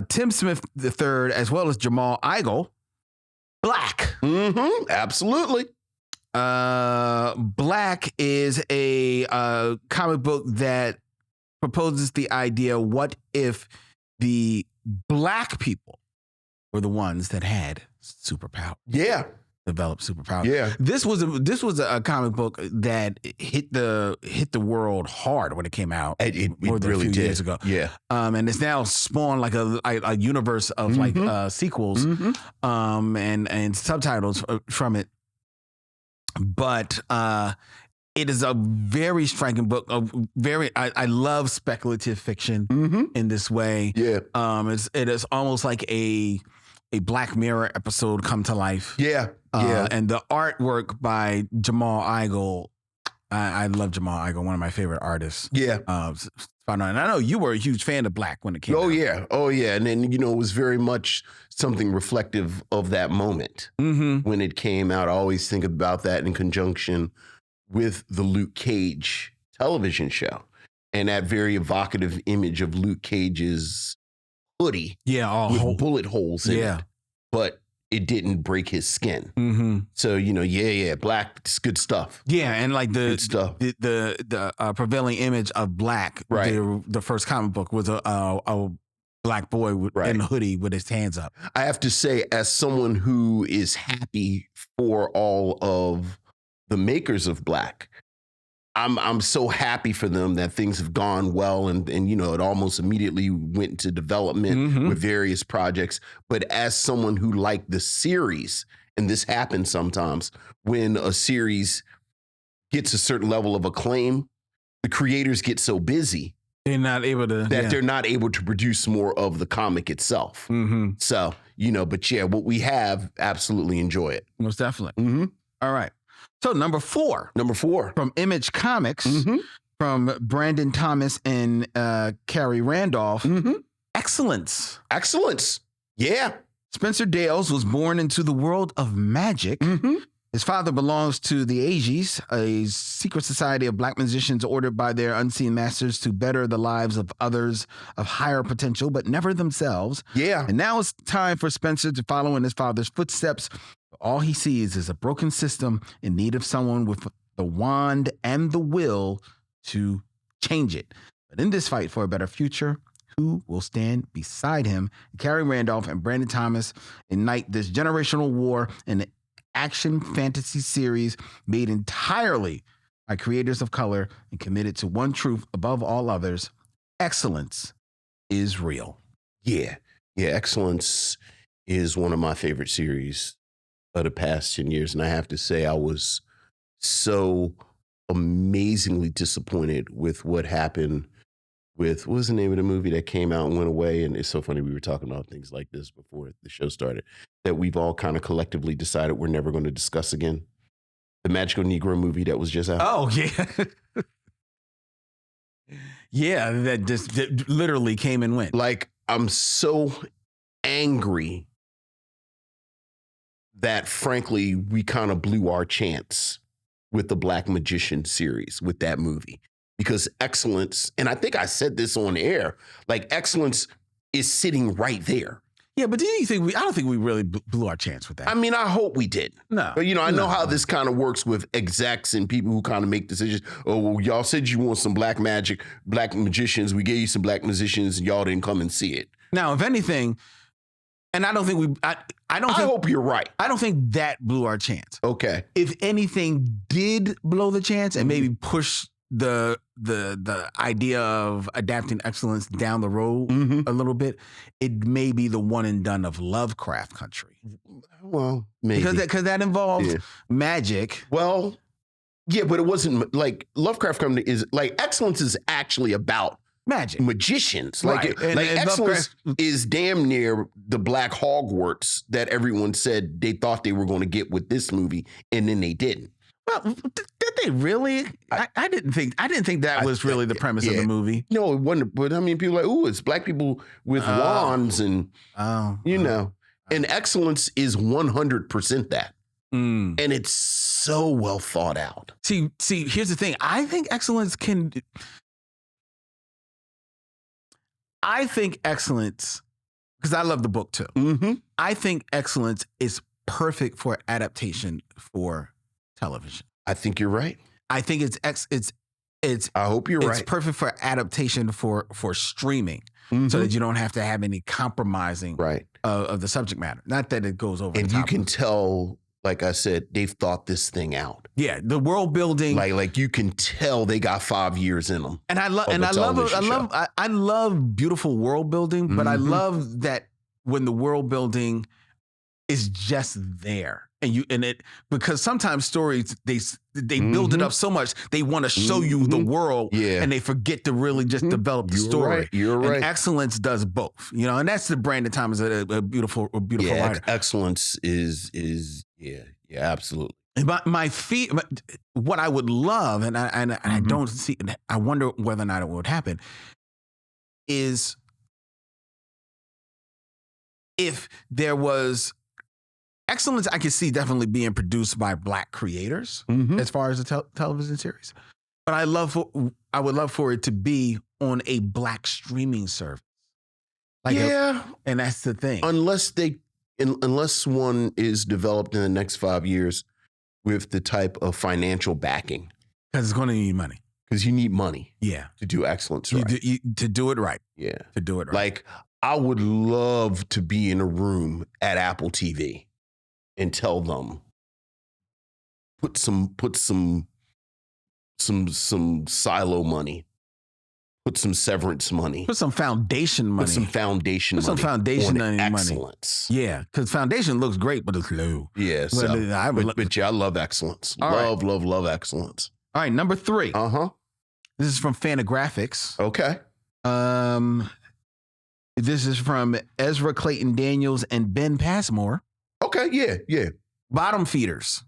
Tim Smith III, as well as Jamal Igle. Black. Absolutely. Black is a comic book that proposes the idea, what if the Black people were the ones that had superpower? Developed superpower. This was a comic book that hit the world hard when it came out. It really did. Years ago. And it's now spawned like a universe of sequels and subtitles from it. but it is a very striking book. I love speculative fiction in this way. Yeah. It is almost like a Black Mirror episode come to life. Yeah. And the artwork by Jamal Igle. I love Jamal Igle, one of my favorite artists. Yeah. And I know you were a huge fan of Black when it came out. Oh, yeah. And then, it was very much something reflective of that moment when it came out. I always think about that in conjunction with the Luke Cage television show and that very evocative image of Luke Cage's hoodie with bullet holes in it. But it didn't break his skin. So, Black, it's good stuff. Yeah, and like good stuff. the prevailing image of Black, right. The first comic book was a Black boy in a hoodie with his hands up. I have to say, as someone who is happy for all of the makers of Black, I'm so happy for them that things have gone well and it almost immediately went into development with various projects. But as someone who liked the series, and this happens sometimes when a series gets a certain level of acclaim, the creators get so busy they're not able to produce more of the comic itself. So, but yeah, what we have, absolutely enjoy it. Most definitely. All right. So number four from Image Comics, from Brandon Thomas and Carrie Randolph, Excellence. Yeah. Spencer Dales was born into the world of magic. His father belongs to the Ages, a secret society of Black musicians ordered by their unseen masters to better the lives of others of higher potential, but never themselves. Yeah. And now it's time for Spencer to follow in his father's footsteps. All he sees is a broken system in need of someone with the wand and the will to change it. But in this fight for a better future, who will stand beside him? Carrie Randolph and Brandon Thomas ignite this generational war in an action fantasy series made entirely by creators of color and committed to one truth above all others: excellence is real. Yeah. Excellence is one of my favorite series of the past 10 years. And I have to say, I was so amazingly disappointed with what happened with, what was the name of the movie that came out and went away? And it's so funny, we were talking about things like this before the show started, that we've all kind of collectively decided we're never going to discuss again. The Magical Negro movie that was just out. Oh, yeah. Yeah, that literally came and went. Like, I'm so angry that, frankly, we kind of blew our chance with the Black Magician series with that movie. Because excellence, and I think I said this on air, like, excellence is sitting right there. Yeah, but do you think I don't think we really blew our chance with that. I mean, I hope we did. No. But, I know how this kind of works with execs and people who kind of make decisions. Oh, well, y'all said you want some black magicians. We gave you some black musicians and y'all didn't come and see it. Now, if anything, and I don't think I hope you're right. I don't think that blew our chance. Okay. If anything did blow the chance and maybe push the idea of adapting excellence down the road a little bit, it may be the one and done of Lovecraft Country. Well, maybe. Because that involves magic. Well, yeah, but it wasn't like Lovecraft Country is like, excellence is actually about magic, magicians. Right. And excellence is damn near the Black Hogwarts that everyone said they thought they were going to get with this movie, and then they didn't. Well, did they really? I didn't think that was really the premise of the movie. No, it wasn't. But I mean, people are like, ooh, it's black people with wands and and excellence is 100% that. And it's so well thought out. See, here's the thing. I think excellence, because I love the book too. I think excellence is perfect for adaptation for television. I think you're right. I think it's I hope you're right. It's perfect for adaptation for streaming, so that you don't have to have any compromising of the subject matter. Not that it goes over. And you can tell, like I said, they've thought this thing out. Yeah, the world building. Like you can tell they got 5 years in them. And I love beautiful world building, but I love that when the world building is just there. because sometimes stories they build it up so much they want to show you the world, and they forget to really just develop the story. Right. You're right. And excellence does both, and that's the Brandon Thomas, a beautiful writer. Excellence is absolutely. What I would love, and I don't see, I wonder whether or not it would happen, is if there was excellence. I could see definitely being produced by Black creators as far as the television series, but I would love for it to be on a Black streaming service. And that's the thing. Unless one is developed in the next 5 years with the type of financial backing, because it's going to need money. Because you need money, to do excellence right. To do it right, to do it right. Like, I would love to be in a room at Apple TV and tell them, put some silo money, put some severance money, put some foundation money, put some foundation money, excellence. Yeah, because foundation looks great, but it's low. Yeah, but I love excellence. Love excellence. All right, number 3. This is from Fantagraphics. Okay. This is from Ezra Clayton Daniels and Ben Passmore. Okay, yeah. Bottom Feeders.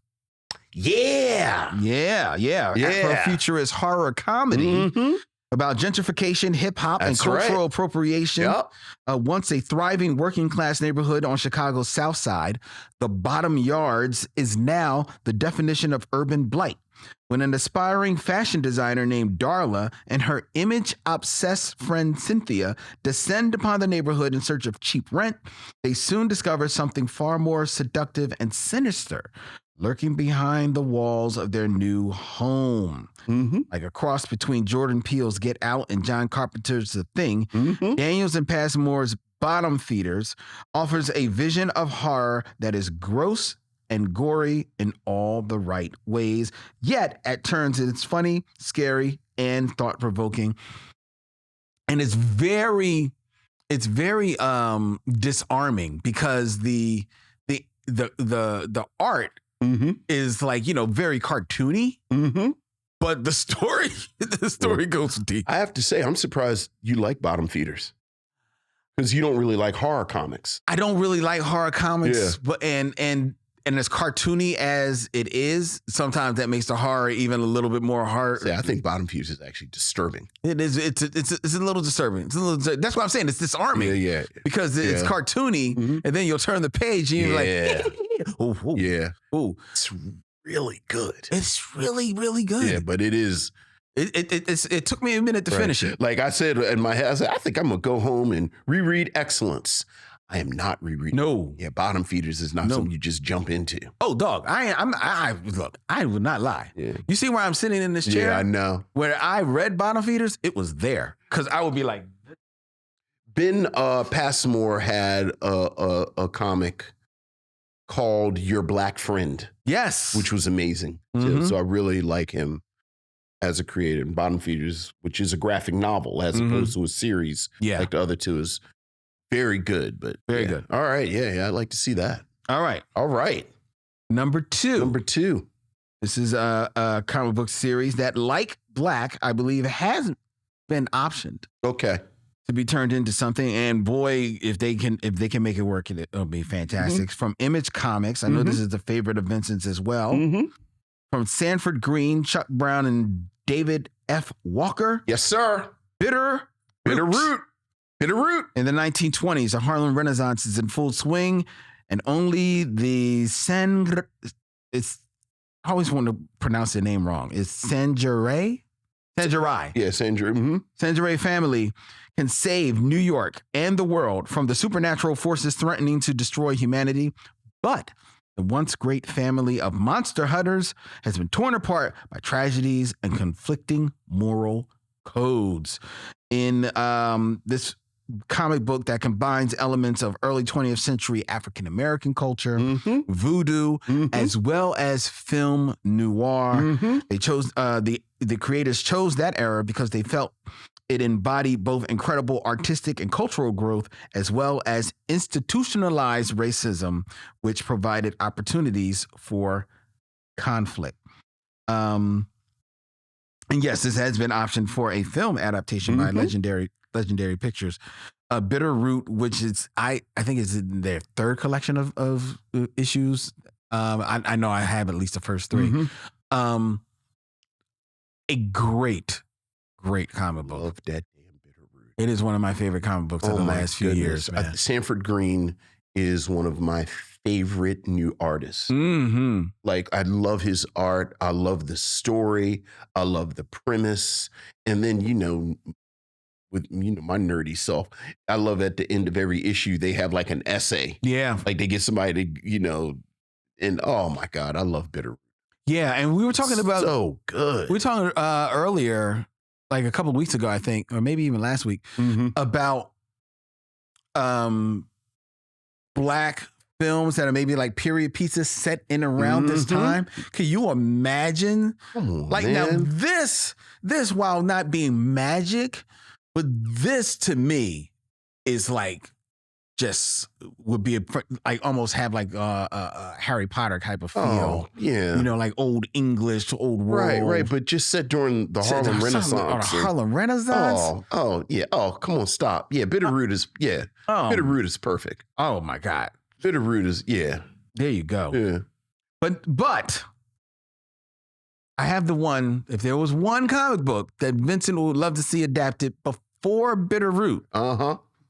Yeah. Afro-futurist horror comedy about gentrification, hip hop, and cultural appropriation. Yep. Once a thriving working class neighborhood on Chicago's South Side, the Bottom Yards is now the definition of urban blight. When an aspiring fashion designer named Darla and her image-obsessed friend Cynthia descend upon the neighborhood in search of cheap rent, they soon discover something far more seductive and sinister lurking behind the walls of their new home. Like a cross between Jordan Peele's Get Out and John Carpenter's The Thing, Daniels and Passmore's Bottom Feeders offers a vision of horror that is gross and gory in all the right ways, yet at turns it's funny, scary, and thought-provoking. And it's very disarming because the art is like, very cartoony, but the story goes deep. I have to say, I'm surprised you like Bottom Feeders, because you don't really like horror comics. I don't really like horror comics, but and as cartoony as it is, sometimes that makes the horror even a little bit more hard. See, I think Bottom Feeders is actually disturbing. It is. It's a little disturbing. That's what I'm saying. It's disarming. Yeah. Because it's cartoony, and then you'll turn the page and you're like, oh, it's really good. It's really, really good. Yeah, but it is. It took me a minute to finish it. Like I said in my head, I think I'm gonna go home and reread Excellence. I am not rereading. No. Yeah, Bottom Feeders is not something you just jump into. Oh, dog. Look, I would not lie. Yeah. You see where I'm sitting in this chair? Yeah, I know. Where I read Bottom Feeders, it was there. Because I would be like. Ben Passmore had a comic called Your Black Friend. Yes. Which was amazing. So I really like him as a creator. And Bottom Feeders, which is a graphic novel as opposed to a series like the other two, is very good, but very good. All right. Yeah. I'd like to see that. All right. Number two. This is a comic book series that, like Black, I believe hasn't been optioned. Okay. To be turned into something. And boy, if they can make it work, it'll be fantastic. From Image Comics. I know this is the favorite of Vincent's as well. From Sanford Green, Chuck Brown, and David F. Walker. Yes, sir. Bitter Root. In the 1920s, the Harlem Renaissance is in full swing, and only the I always want to pronounce the name wrong. It's Sanjaray? Sanjaray. Yeah, Sanjaray. Sanjaray family can save New York and the world from the supernatural forces threatening to destroy humanity. But the once great family of monster hunters has been torn apart by tragedies and conflicting moral codes. In this comic book that combines elements of early 20th century African-American culture, voodoo, as well as film noir. They chose the creators chose that era because they felt It embodied both incredible artistic and cultural growth, as well as institutionalized racism, which provided opportunities for conflict. And yes, this has been optioned for a film adaptation by Legendary Pictures. Bitter Root, which is I think is in their third collection of issues. I know I have at least the first three. A great comic book. Love that damn Bitter Root. It is one of my favorite comic books of the last few years, man. Sanford Green is one of my favorite new artists. Like, I love his art. I love the story. I love the premise. And then, with my nerdy self, I love at the end of every issue, they have like an essay. Yeah. Like they get somebody to, and oh my God, I love Bitter Root. Yeah. And we were talking about, so good. we were talking earlier, like a couple of weeks ago, I think, or maybe even last week, about Black films that are maybe like period pieces set in around this time. Can you imagine? Now this while not being magic, but this to me is like just would be like almost have like a Harry Potter type of feel. Oh, yeah. Like old English, old world. Right. But just set during the Harlem Renaissance. Harlem Renaissance? Oh, yeah. Oh, come on, stop. Yeah, Bitter Root is, Bitter Root is perfect. Oh, my God. Bitter Root is, yeah. There you go. Yeah. But I have the one, if there was one comic book that Vincent would love to see adapted before Bitter Root,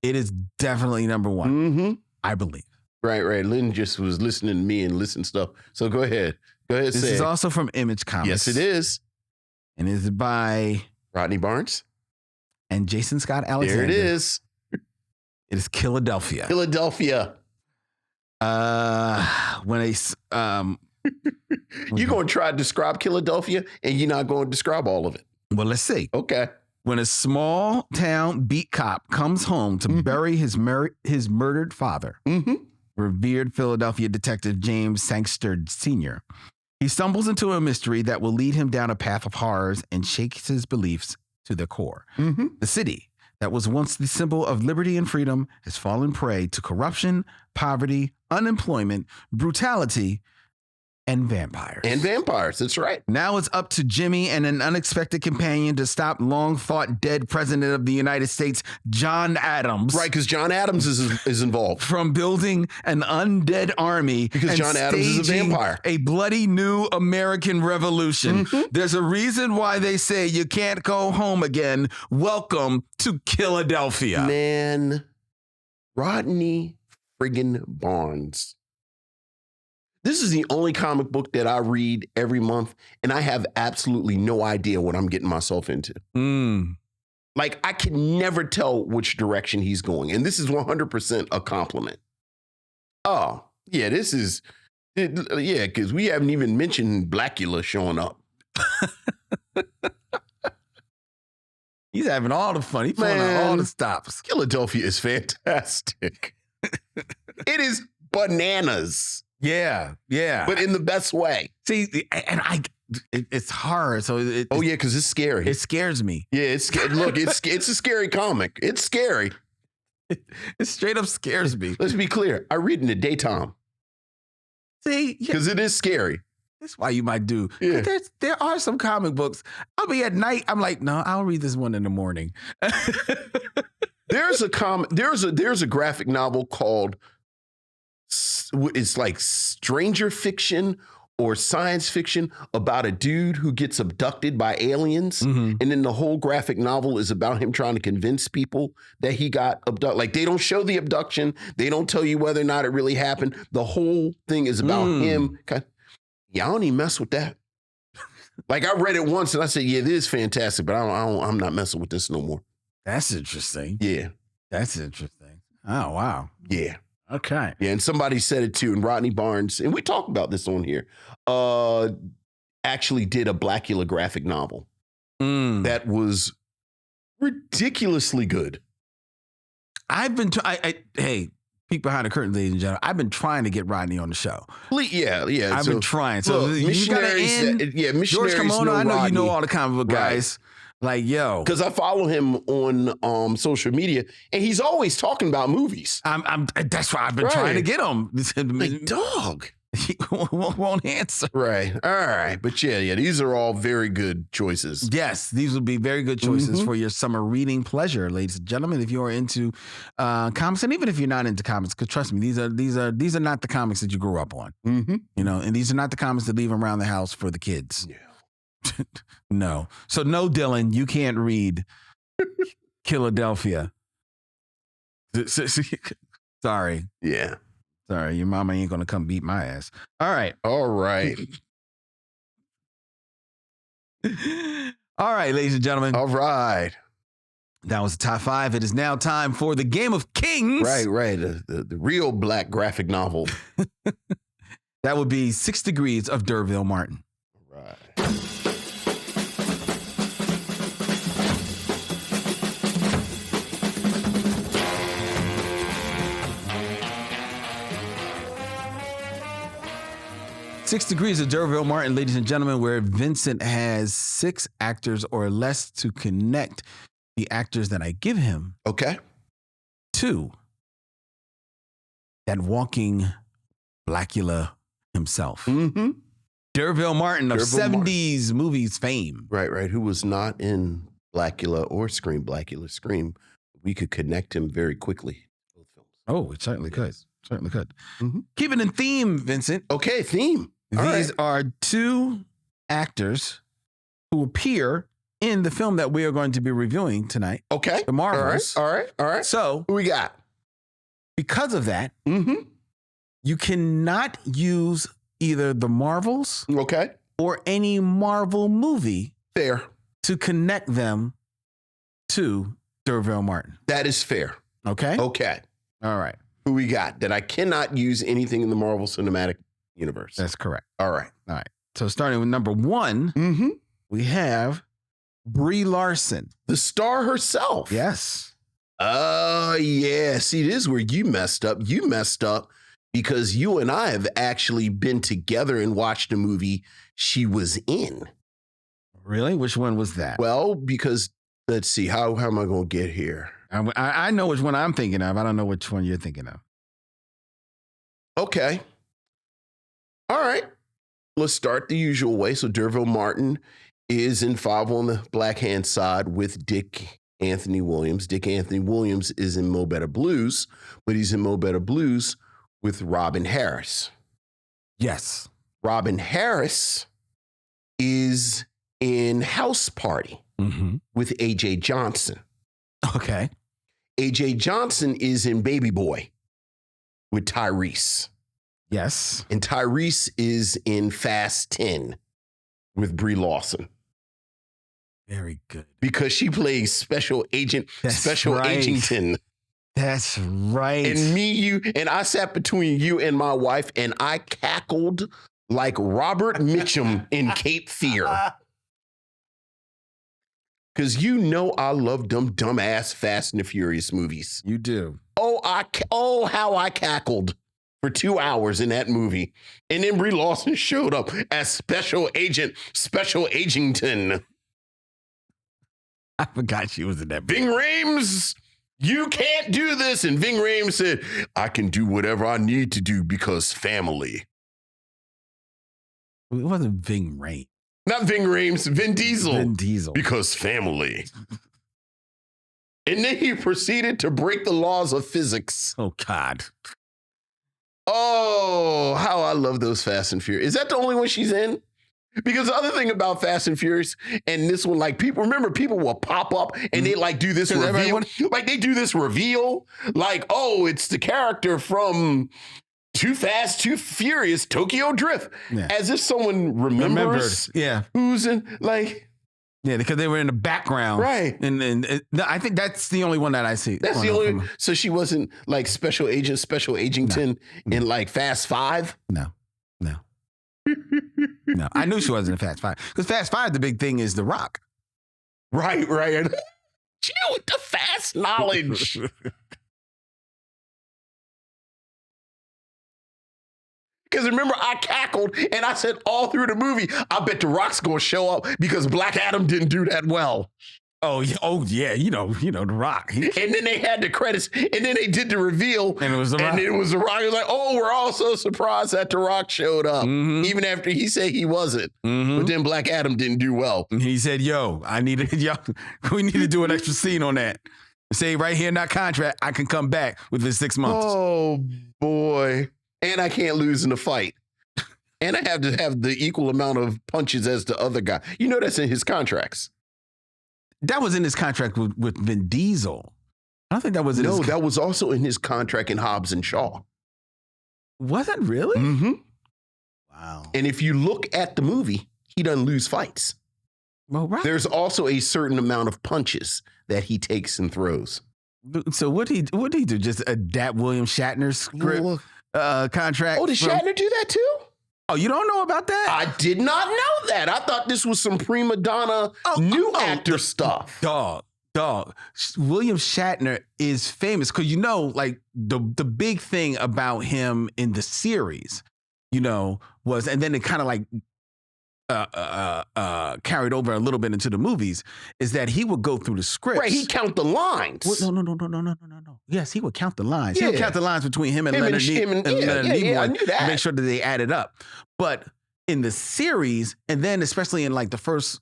it is definitely number one, I believe. Right. Len just was listening to me and listening stuff. So go ahead. This is also from Image Comics. Yes, it is. And it's by Rodney Barnes and Jason Scott Alexander. There it is. It is Philadelphia. When you're going to try to describe Philadelphia and you're not going to describe all of it. Well, let's see. Okay. When a small town beat cop comes home to bury his murdered father, revered Philadelphia detective James Sangster Sr., he stumbles into a mystery that will lead him down a path of horrors and shakes his beliefs to the core. The city that was once the symbol of liberty and freedom has fallen prey to corruption, poverty, unemployment, brutality, and vampires. That's right. Now it's up to Jimmy and an unexpected companion to stop long-thought dead president of the United States, John Adams. Right, because John Adams is involved. From building an undead army. Because John Adams is a vampire. A bloody new American revolution. There's a reason why they say you can't go home again. Welcome to Philadelphia. Man, Rodney friggin' Barnes. This is the only comic book that I read every month, and I have absolutely no idea what I'm getting myself into. Like, I can never tell which direction he's going, and this is 100% a compliment. Oh, yeah, this is, because we haven't even mentioned Blackula showing up. He's having all the fun. He's pulling out all the stops. Philadelphia is fantastic. It is bananas. Yeah. But in the best way. See, and it's hard. So because it's scary. It scares me. Yeah, it's look, it's a scary comic. It's scary. It straight up scares me. Let's be clear. I read in the daytime. See, because it is scary. That's why you might do. Yeah. There are some comic books. I'll be at night. I'm like, no, I'll read this one in the morning. There's a graphic novel called, it's like stranger fiction or science fiction about a dude who gets abducted by aliens. And then the whole graphic novel is about him trying to convince people that he got abducted. Like, they don't show the abduction. They don't tell you whether or not it really happened. The whole thing is about him. Yeah, I don't even mess with that. Like, I read it once and I said, yeah, this is fantastic, but I'm not messing with this no more. That's interesting. Yeah. That's interesting. Oh, wow. Yeah. Okay. Yeah, and somebody said it too, and Rodney Barnes, and we talked about this on here, actually did a Blackula graphic novel that was ridiculously good. I've been, hey, peek behind the curtain, ladies and gentlemen. I've been trying to get Rodney on the show. Yeah. I've been trying. So look, you got to end. Missionaries. George Kimono, I know you know all the comic book guys. Like, yo, Because I follow him on social media, and he's always talking about movies. that's why I've been trying to get him. Like, dog. He won't answer. Right. All right. But yeah, these are all very good choices. Yes, these would be very good choices for your summer reading pleasure, ladies and gentlemen. If you are into comics, and even if you're not into comics, because trust me, these are not the comics that you grew up on. You know, and these are not the comics that leave around the house for the kids. Yeah. No. So no, Dylan, you can't read Philadelphia. Sorry. Yeah. Sorry, your mama ain't gonna come beat my ass. All right. All right. All right, ladies and gentlemen. All right. That was the top 5. It is now time for the Game of Kings. Right. The real black graphic novel. That would be 6 Degrees of D'Urville Martin. Right. 6 Degrees of D'Urville Martin, ladies and gentlemen, where Vincent has 6 actors or less to connect the actors that I give him Okay. to that walking Blackula himself. D'Urville Martin of D'Urville 70s movies fame. Right. Who was not in Blackula or Scream. Blackula, Scream. We could connect him very quickly. Both films. Oh, it certainly could. Certainly could. Mhm. Keep it in theme, Vincent. Okay, theme. All These right. are 2 actors who appear in the film that we are going to be reviewing tonight. Okay. The Marvels. All right. So, Who we got? because of that, Mm-hmm. you cannot use either the Marvels Okay. or any Marvel movie Fair. to connect them to D'Urville Martin. That is fair. Okay? Okay. All right. Who we got? That I cannot use anything in the Marvel Cinematic Universe. That's correct. All right. All right. So starting with number 1, Mm-hmm. we have Brie Larson. The star herself. Yes. Yeah. See, this is where you messed up. You messed up because you and I have actually been together and watched a movie she was in. Really? Which one was that? Well, because let's see, how am I going to get here? I know which one I'm thinking of. I don't know which one you're thinking of. Okay. All right. Let's start the usual way. So D'Urville Martin is in 5 on the Black Hand side with Dick Anthony Williams. Dick Anthony Williams is in Mo Better Blues, but he's in Mo Better Blues with Robin Harris. Yes. Robin Harris is in House Party with A.J. Johnson. Okay. A.J. Johnson is in Baby Boy with Tyrese. Yes. And Tyrese is in Fast 10 with Brie Larson. Very good. Because she plays Special Agent, That's Special right. Agenton. That's right. And I sat between you and my wife and I cackled like Robert Mitchum in Cape Fear. Because you know I love them dumbass Fast and the Furious movies. You do. Oh, how I cackled for 2 hours in that movie. And then Brie Larson showed up as Special Agent, Special Agenton. I forgot she was in that. Ving Rhames, you can't do this. And Ving Rhames said, I can do whatever I need to do because family. It wasn't Ving Rhames. Not Ving Rhames, Vin Diesel. Vin Diesel. Because family. And then he proceeded to break the laws of physics. Oh, God. Oh, how I love those Fast and Furious. Is that the only one she's in? Because the other thing about Fast and Furious and this one, like people will pop up and they like do this reveal. Like they do this reveal. Like, oh, it's the character from Too Fast, Too Furious, Tokyo Drift. Yeah. As if someone remembers who's in, like. Yeah, because they were in the background. Right. And I think that's the only one that I see. That's the only. So she wasn't like Special Agenton in like Fast 5? No. No, I knew she wasn't in Fast 5. Because Fast 5, the big thing is The Rock. Right. Chill with the fast knowledge. Because remember, I cackled and I said all through the movie, I bet The Rock's going to show up because Black Adam didn't do that well. Oh yeah, you know, The Rock. And then they had the credits, and then they did the reveal, And it was The Rock. And it was The Rock. It was like, oh, we're all so surprised that The Rock showed up, even after he said he wasn't. But then Black Adam didn't do well. And he said, "Yo, we need to do an extra scene on that. Say right here in that contract, I can come back within 6 months." Oh boy! And I can't lose in a fight, and I have to have the equal amount of punches as the other guy. You know that's in his contracts. That was in his contract with Vin Diesel. I don't think that was in No, his that was also in his contract in Hobbs and Shaw. Was it really? Mm-hmm. Wow. And if you look at the movie, he doesn't lose fights. Well, right. There's also a certain amount of punches that he takes and throws. So what he do? Just adapt William Shatner's script contract? Oh, did Shatner do that too? Oh, you don't know about that? I did not know that. I thought this was some prima donna new actor stuff. Dog. William Shatner is famous because like the big thing about him in the series, was, and then it kind of like carried over a little bit into the movies, is that he would go through the scripts. Right, he'd count the lines. Well, no. Yes, he would count the lines. Yeah. He would count the lines between him and Leonard Nimoy I knew that. to make sure that they added up. But in the series, and then especially in like the first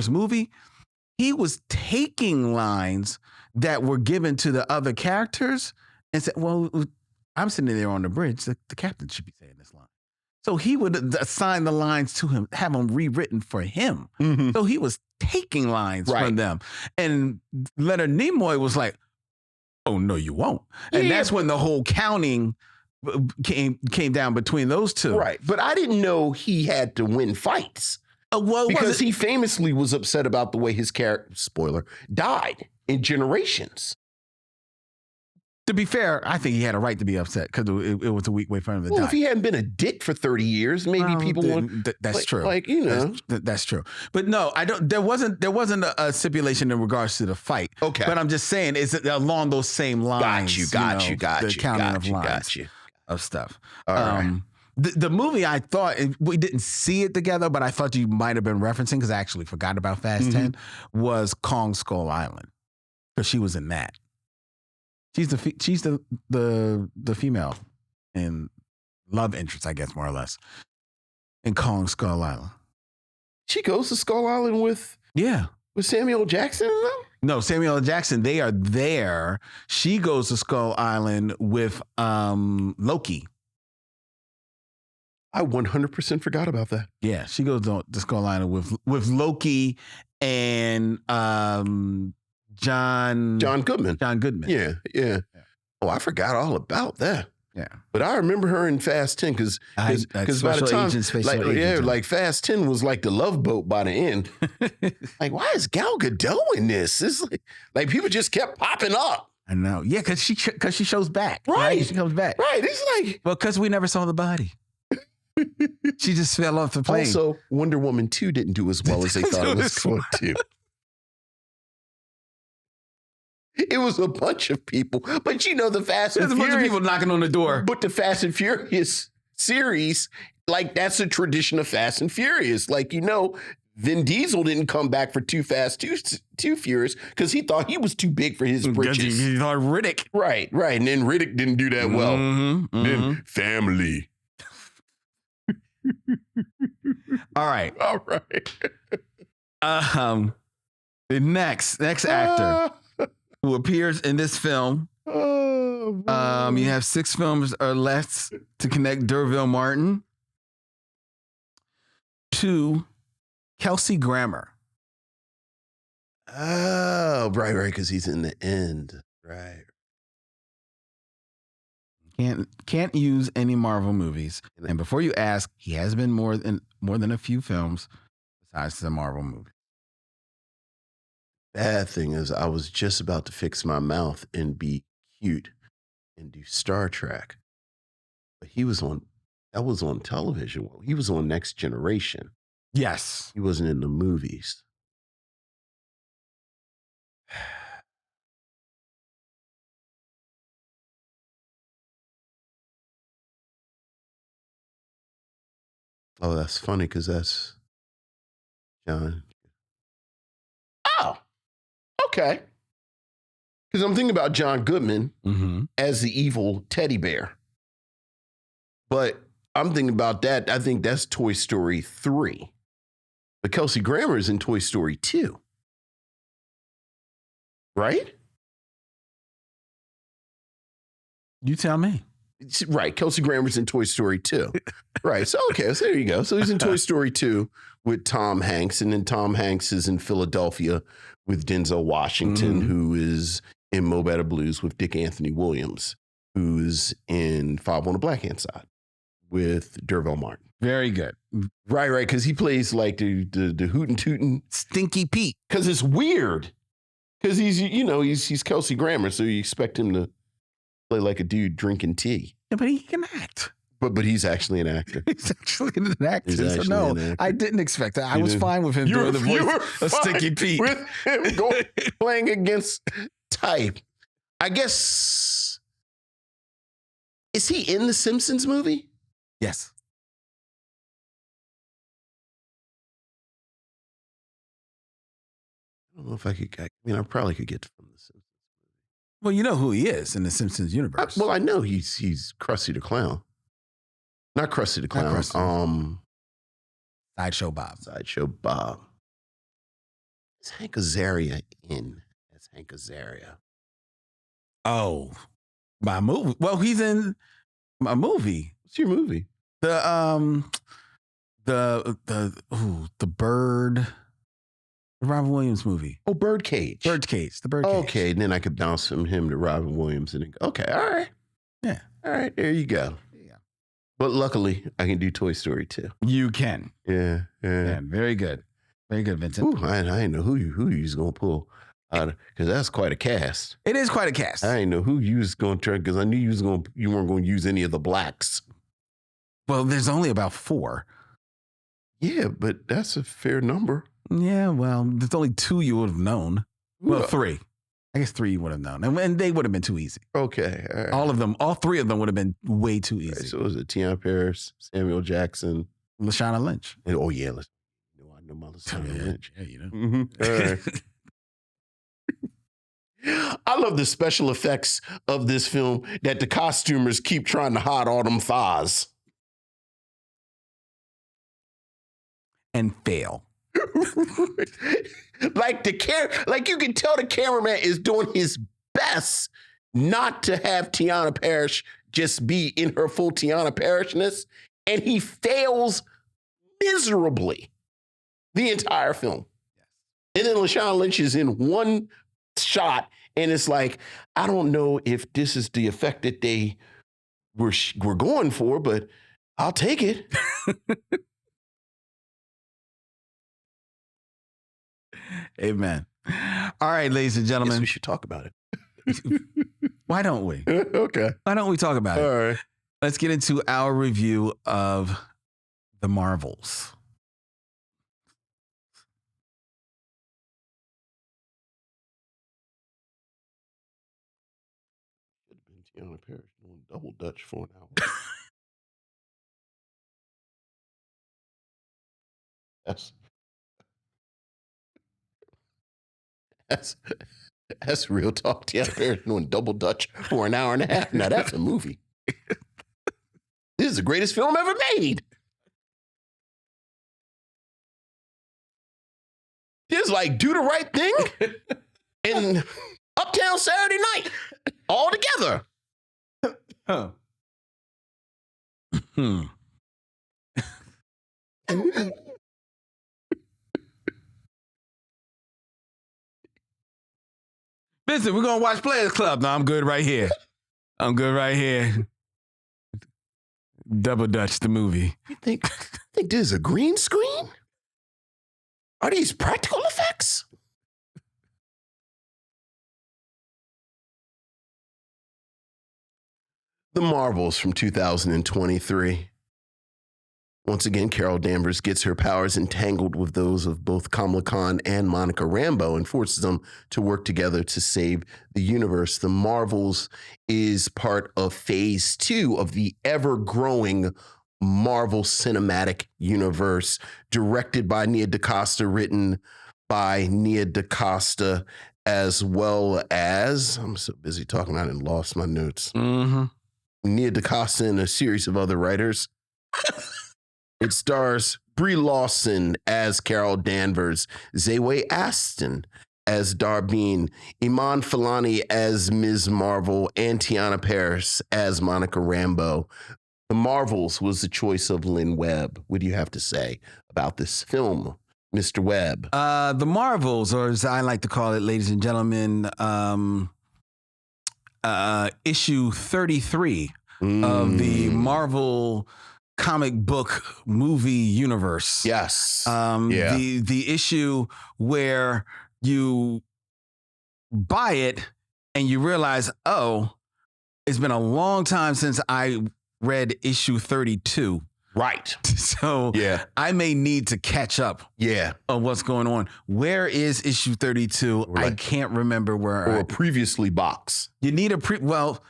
movie, he was taking lines that were given to the other characters and said, "Well, I'm sitting there on the bridge. The captain should be saying this line." So he would assign the lines to him, have them rewritten for him. Mm-hmm. So he was taking lines from them. And Leonard Nimoy was like, "Oh, no, you won't." And that's when the whole counting came down between those two. Right. But I didn't know he had to win fights. Because he famously was upset about the way his character, spoiler, died in Generations. To be fair, I think he had a right to be upset because it was a weak way for him to die. Well, if he hadn't been a dick for 30 years, maybe people would. That's true. That's true. But no, I don't. There wasn't a stipulation in regards to the fight. Okay. But I'm just saying, is it along those same lines? Got you. The counting of lines of stuff. All right. The movie, I thought, we didn't see it together, but I thought you might have been referencing, because I actually forgot about Fast 10, was Kong Skull Island, because she was in that. She's the female in love interest, I guess, more or less, in Kong Skull Island. She goes to Skull Island with Samuel L. Jackson and them? No, Samuel L. Jackson, they are there. She goes to Skull Island with Loki. I 100% forgot about that. Yeah, she goes to Skull Island with Loki and John Goodman. Yeah. Oh, I forgot all about that. Yeah, but I remember her in Fast 10 because by the time, like Fast 10 was like the Love Boat by the end. Like, why is Gal Gadot in this? It's like people just kept popping up. I know. Yeah, because she shows back. Right, she comes back. Right, it's like, well, because we never saw the body. She just fell off the plane. Also, Wonder Woman 2 didn't do as well as they thought it was going to. It was a bunch of people, but the Fast and Furious. There's a bunch of people knocking on the door. But the Fast and Furious series, like, that's a tradition of Fast and Furious. Like, Vin Diesel didn't come back for Too Fast, Too Furious because he thought he was too big for his britches. He thought Riddick. Right. And then Riddick didn't do that well. Then Family. All right. The next actor who appears in this film. You have 6 films or less to connect D'Urville Martin to Kelsey Grammer. Oh, right, because he's in the end. Right. Can't use any Marvel movies. And before you ask, he has been more than a few films besides the Marvel movie. Bad thing is, I was just about to fix my mouth and be cute and do Star Trek, but that was on television. He was on Next Generation. Yes, he wasn't in the movies. Oh, that's funny because that's John. Oh, okay. Because I'm thinking about John Goodman as the evil teddy bear. But I'm thinking about that. I think that's Toy Story 3. But Kelsey Grammer is in Toy Story 2. Right? You tell me. Right. Kelsey Grammer's in Toy Story 2. Right. So, okay. So there you go. So he's in Toy Story 2 with Tom Hanks. And then Tom Hanks is in Philadelphia with Denzel Washington, who is in Mo Better Blues with Dick Anthony Williams, who's in 5 on the Black Hand Side with Dervell Martin. Very good. Right. Because he plays like the hootin' tootin' Stinky Pete. Because it's weird. Because he's Kelsey Grammer, so you expect him to play like a dude drinking tea. Yeah, but he can act. But he's actually an actor. He's actually an actor. He's So actually no, an actor. I didn't expect that. I was fine with him doing the voice of Stinky Pete. With him playing against type. I guess, is he in the Simpsons movie? Yes. I don't know if I could. I mean, I probably could get from the Simpsons. Well, you know who he is in the Simpsons universe. I know he's Krusty the Clown. Not Krusty the Clown. Not Krusty. Sideshow Bob. Sideshow Bob. Is Hank Azaria in as Hank Azaria? Oh, my movie. Well, he's in my movie. What's your movie? The bird. The Robin Williams movie. Oh, Birdcage. Birdcage. The Birdcage. Okay, and then I could bounce from him to Robin Williams. And then, okay, all right. Yeah. All right, there you go. Yeah. But luckily, I can do Toy Story 2. You can. Yeah. Yeah. Very good. Very good, Vincent. Ooh, I didn't know who you was going to pull out because that's quite a cast. It is quite a cast. I didn't know who you was going to try because I knew you weren't going to use any of the blacks. Well, there's only about 4. Yeah, but that's a fair number. Yeah, well, there's only 2 you would have known. Well, 3. I guess 3 you would have known. And they would have been too easy. Okay. All right. All 3 of them would have been way too easy. Right, so was it Tiana Paris, Samuel Jackson, Lashana Lynch. And, oh, yeah. I know my Lashana Lynch. Yeah, you know. Mm-hmm. All right. I love the special effects of this film that the costumers keep trying to hide all them thighs. And fail. Like you can tell the cameraman is doing his best not to have Tiana Parrish just be in her full Tiana Parishness, and he fails miserably the entire film. And then Lashana Lynch is in one shot, and it's like, I don't know if this is the effect that they were going for, but I'll take it. Amen. All right, ladies and gentlemen. Guess we should talk about it. Why don't we? Okay. Why don't we talk about it? All right. Let's get into our review of the Marvels. Should have been Tiana Parrish doing double Dutch for an hour. That's real talk. Tiana Parrish doing double Dutch for an hour and a half. Now that's a movie. This is the greatest film ever made. It's like Do the Right Thing and Uptown Saturday Night all together. Oh. Listen, we're gonna watch Players Club. No, I'm good right here. Double Dutch, the movie. You think this is a green screen? Are these practical effects? The Marvels from 2023. Once again, Carol Danvers gets her powers entangled with those of both Kamala Khan and Monica Rambeau and forces them to work together to save the universe. The Marvels is part of phase 2 of the ever-growing Marvel Cinematic Universe, directed by Nia DaCosta, written by Nia DaCosta, as well as, I'm so busy talking, I didn't lost my notes. Mm-hmm. Nia DaCosta and a series of other writers. It stars Brie Larson as Carol Danvers, Zawe Aston as Darbine, Iman Filani as Ms. Marvel, and Tiana Paris as Monica Rambeau. The Marvels was the choice of Lynn Webb. What do you have to say about this film, Mr. Webb? The Marvels, or as I like to call it, ladies and gentlemen, issue 33 of the Marvel comic book movie universe. Yes. The issue where you buy it and you realize, oh, it's been a long time since I read issue 32. Right. So Yeah. I may need to catch up Yeah. on what's going on. Where is issue 32? I Right. can't remember where. Or a previously box. You need well,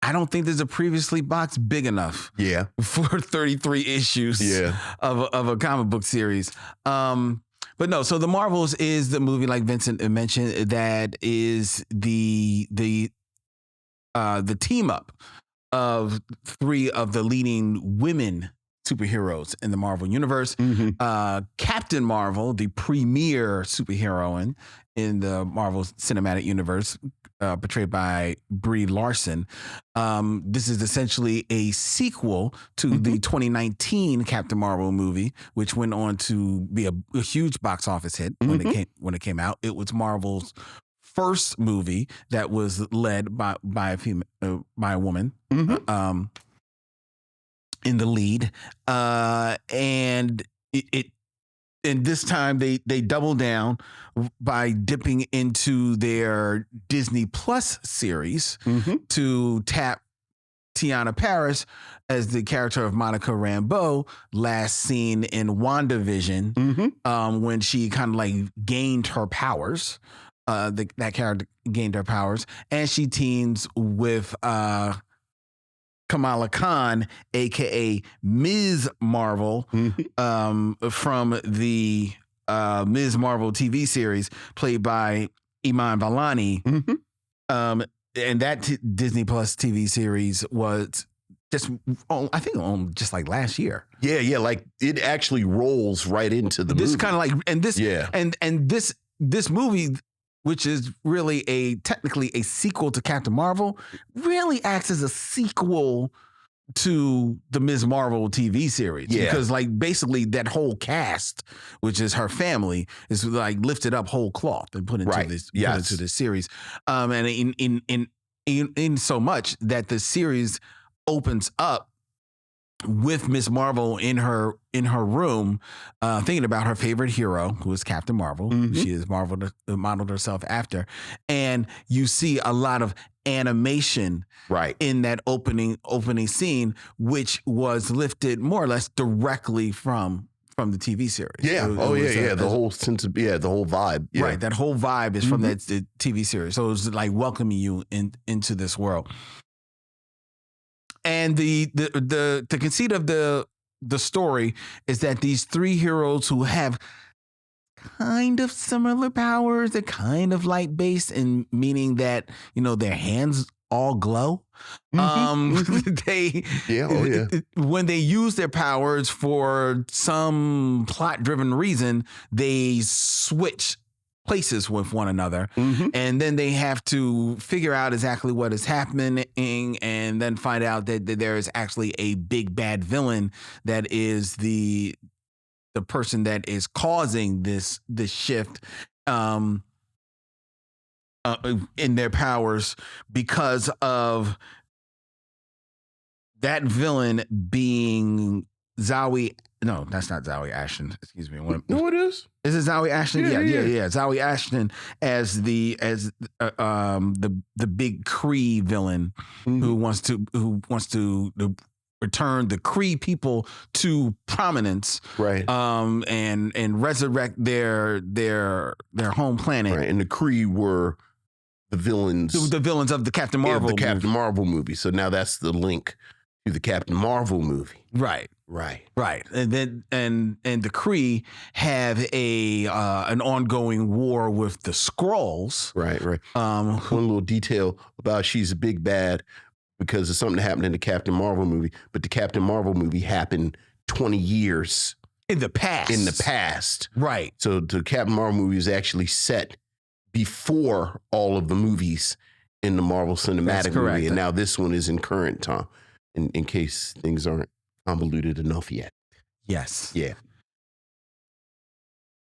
I don't think there's a previously box big enough Yeah. for 33 issues Yeah. of a comic book series. But no, so The Marvels is the movie, like Vincent mentioned, that is the team up of three of the leading women superheroes in the Marvel universe. Captain Marvel, the premier superheroine in the Marvel Cinematic Universe, portrayed by Brie Larson. This is essentially a sequel to the 2019 Captain Marvel movie, which went on to be a huge box office hit when it came out. It was Marvel's first movie that was led by a woman in the lead, and and this time they doubled down by dipping into their Disney Plus series to tap Tiana Paris as the character of Monica Rambeau, last seen in WandaVision, when she kind of like gained her powers. That character gained her powers, and she teams with Kamala Khan, aka Ms. Marvel, from the Ms. Marvel TV series, played by Iman Vellani. And that Disney Plus TV series was just, I think, just like last year. Yeah, like it actually rolls right into the movie. This kind of like, and this, Yeah. and this movie, which is really technically a sequel to Captain Marvel, really acts as a sequel to the Ms. Marvel TV series. Yeah. Because like basically that whole cast, which is her family, is like lifted up whole cloth and put into Right. this Yes. put into this series. And in so much that the series opens up with Miss Marvel in her room, thinking about her favorite hero, who is Captain Marvel. She is modeled herself after, and you see a lot of animation in that opening scene, which was lifted more or less directly from the TV series. Yeah. The whole sense of the whole vibe. Yeah. Right. That whole vibe is from the TV series. So it was like welcoming you into this world. And the conceit of the story is that these three heroes who have kind of similar powers, they're kind of light based, in meaning that, you know, their hands all glow. They when they use their powers for some plot driven reason, they switch places with one another, and then they have to figure out exactly what is happening, and then find out that there is actually a big bad villain that is the person that is causing this shift in their powers, because of that villain being Zawe. No, that's not Zawe Ashton. Excuse me. No, it is. Is it Zawe Ashton? Yeah. Zawe Ashton as the big Kree villain who wants to return the Kree people to prominence, right? And resurrect their home planet. Right, and the Kree were the villains of the Captain Marvel, Marvel movie. So now that's the link to the Captain Marvel movie. Right. And then and the Kree have an ongoing war with the Skrulls. Right. One little detail about she's a big bad because of something that happened in the Captain Marvel movie, but the Captain Marvel movie happened 20 years in the past. Right. So the Captain Marvel movie is actually set before all of the movies in the Marvel Cinematic movie, and now this one is in current time, in case things aren't convoluted enough yet. Yes. Yeah.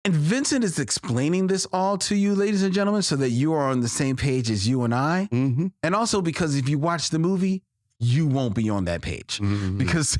And Vincent is explaining this all to you, ladies and gentlemen, so that you are on the same page as you and I. Mm-hmm. And also because if you watch the movie, you won't be on that page because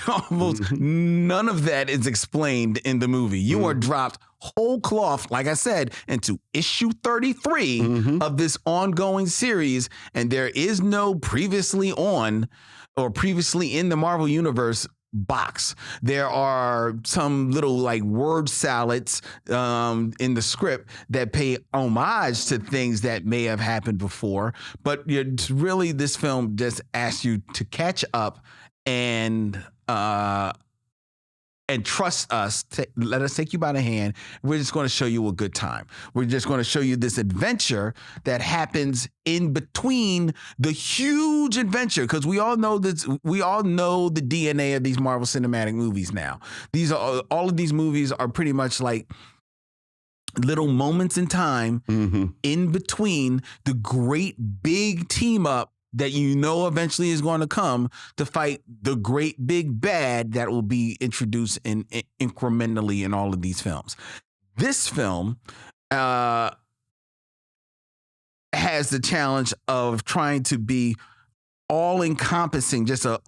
almost none of that is explained in the movie. You are dropped whole cloth, like I said, into issue 33 of this ongoing series. And there is no previously on or previously in the Marvel Universe box. There are some little like word salads in the script that pay homage to things that may have happened before, but it's really this film just asks you to catch up and trust us, let us take you by the hand. We're just going to show you a good time. We're just going to show you this adventure that happens in between the huge adventure, because we all know this. We all know the DNA of these Marvel Cinematic movies now. All of these movies are pretty much like little moments in time in between the great big team up that you know eventually is going to come to fight the great big bad that will be introduced incrementally in all of these films. This film has the challenge of trying to be all-encompassing, just a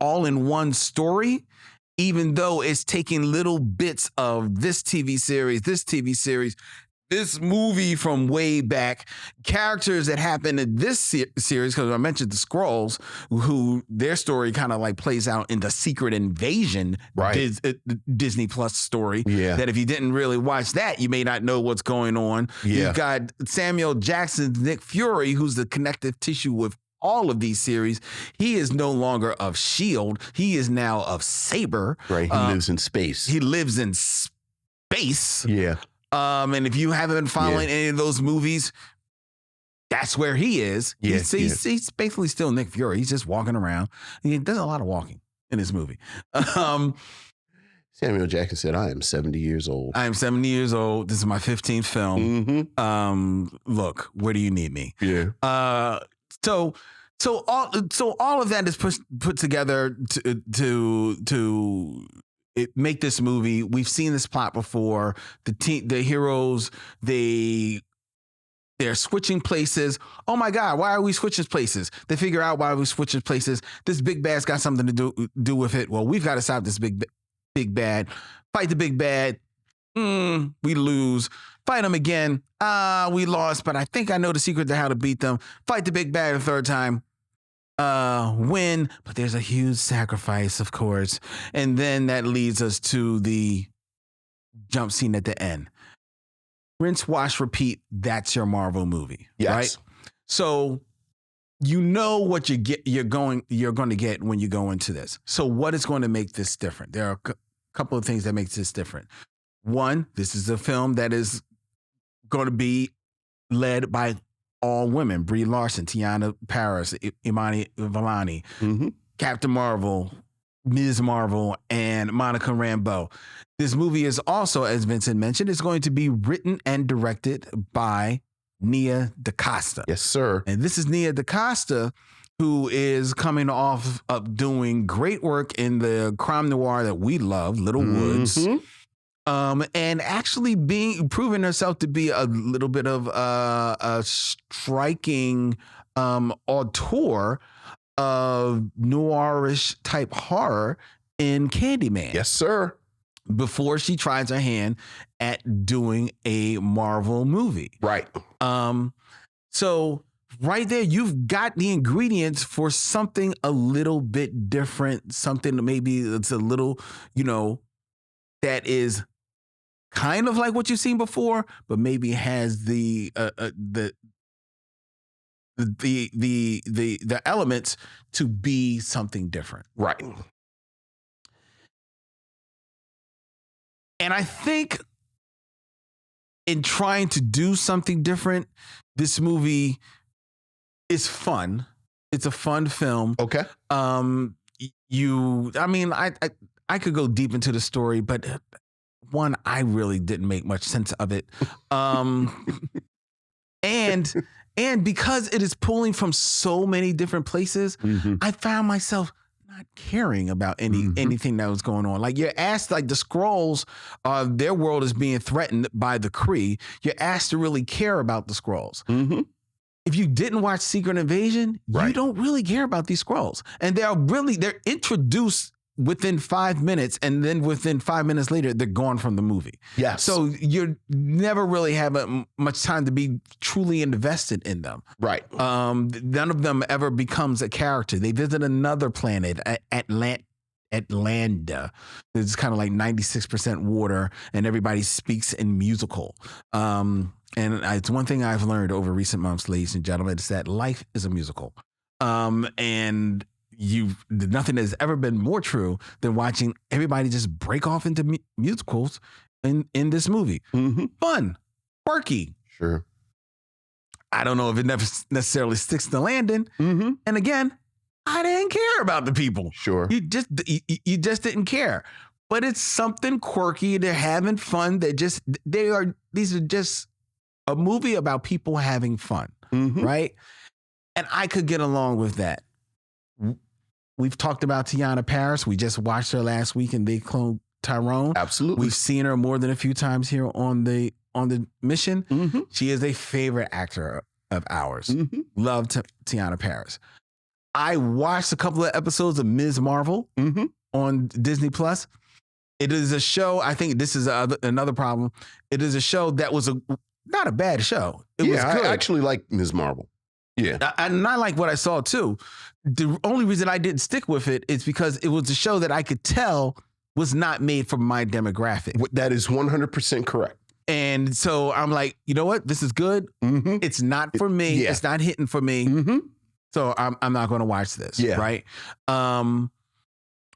all-in-one story, even though it's taking little bits of this TV series, this movie from way back, characters that happen in this series, because I mentioned the Skrulls, who their story kind of like plays out in the Secret Invasion Disney Plus story. Yeah. That if you didn't really watch that, you may not know what's going on. Yeah. You've got Samuel Jackson's Nick Fury, who's the connective tissue with all of these series. He is no longer of S.H.I.E.L.D. He is now of Saber. Right. He lives in space. He lives in space. Yeah. And if you haven't been following any of those movies, that's where he is. Yeah, he's basically still Nick Fury. He's just walking around. He does a lot of walking in this movie. Samuel Jackson said, "I am 70 years old. I am 70 years old. This is my 15th film. Look, where do you need me?" Yeah. So all of that is put together to make this movie. We've seen this plot before. The heroes, they're switching places. Oh my God, why are we switching places? They figure out why we switching places. This big bad's got something to do with it. Well, we've got to stop this big bad. Fight the big bad. We lose. Fight them again. We lost, but I think I know the secret to how to beat them. Fight the big bad a third time. Win, but there's a huge sacrifice, of course. And then that leads us to the jump scene at the end. Rinse, wash, repeat. That's your Marvel movie, right? So you know what you're going to get when you go into this. So what is going to make this different? There are a couple of things that makes this different. One, this is a film that is going to be led by all women: Brie Larson, Tiana Paris, Imani Vellani, Captain Marvel, Ms. Marvel, and Monica Rambeau. This movie is also, as Vincent mentioned, is going to be written and directed by Nia DaCosta. Yes, sir. And this is Nia DaCosta, who is coming off of doing great work in the crime noir that we love, Little Woods. And actually proving herself to be a little bit of a striking auteur of noirish type horror in Candyman. Yes, sir. Before she tries her hand at doing a Marvel movie. Right. So right there, you've got the ingredients for something a little bit different, something maybe that's a little, that is kind of like what you've seen before, but maybe has the the elements to be something different. Right. And I think in trying to do something different, this movie is fun. It's a fun film. Okay. I could go deep into the story, but one, I really didn't make much sense of it. And because it is pulling from so many different places, I found myself not caring about anything that was going on. Like you're asked, like the Skrulls, their world is being threatened by the Kree. You're asked to really care about the Skrulls. If you didn't watch Secret Invasion, you don't really care about these Skrulls. And they're introduced within 5 minutes, and then within 5 minutes later, they're gone from the movie. Yes. So you never really have much time to be truly invested in them. Right. None of them ever becomes a character. They visit another planet, Atlanta. It's kind of like 96% water, and everybody speaks in musical. And it's one thing I've learned over recent months, ladies and gentlemen, is that life is a musical. And nothing has ever been more true than watching everybody just break off into musicals in this movie. Fun, quirky. Sure. I don't know if it never necessarily sticks to landing. And again, I didn't care about the people. Sure. You just didn't care. But it's something quirky. They're having fun. These are just a movie about people having fun, right? And I could get along with that. We've talked about Teyonah Parris. We just watched her last week in They Clone Tyrone. Absolutely. We've seen her more than a few times here on the Mission. She is a favorite actor of ours. Love Teyonah Parris. I watched a couple of episodes of Ms. Marvel on Disney Plus. It is a show. I think this is another problem. It is a show that was not a bad show. It was good. I actually like Ms. Marvel. Yeah. And I like what I saw too. The only reason I didn't stick with it is because it was a show that I could tell was not made for my demographic. That is 100% correct. And so I'm like, you know what? This is good. It's not for me. It's not hitting for me. So I'm not going to watch this. Yeah. Right.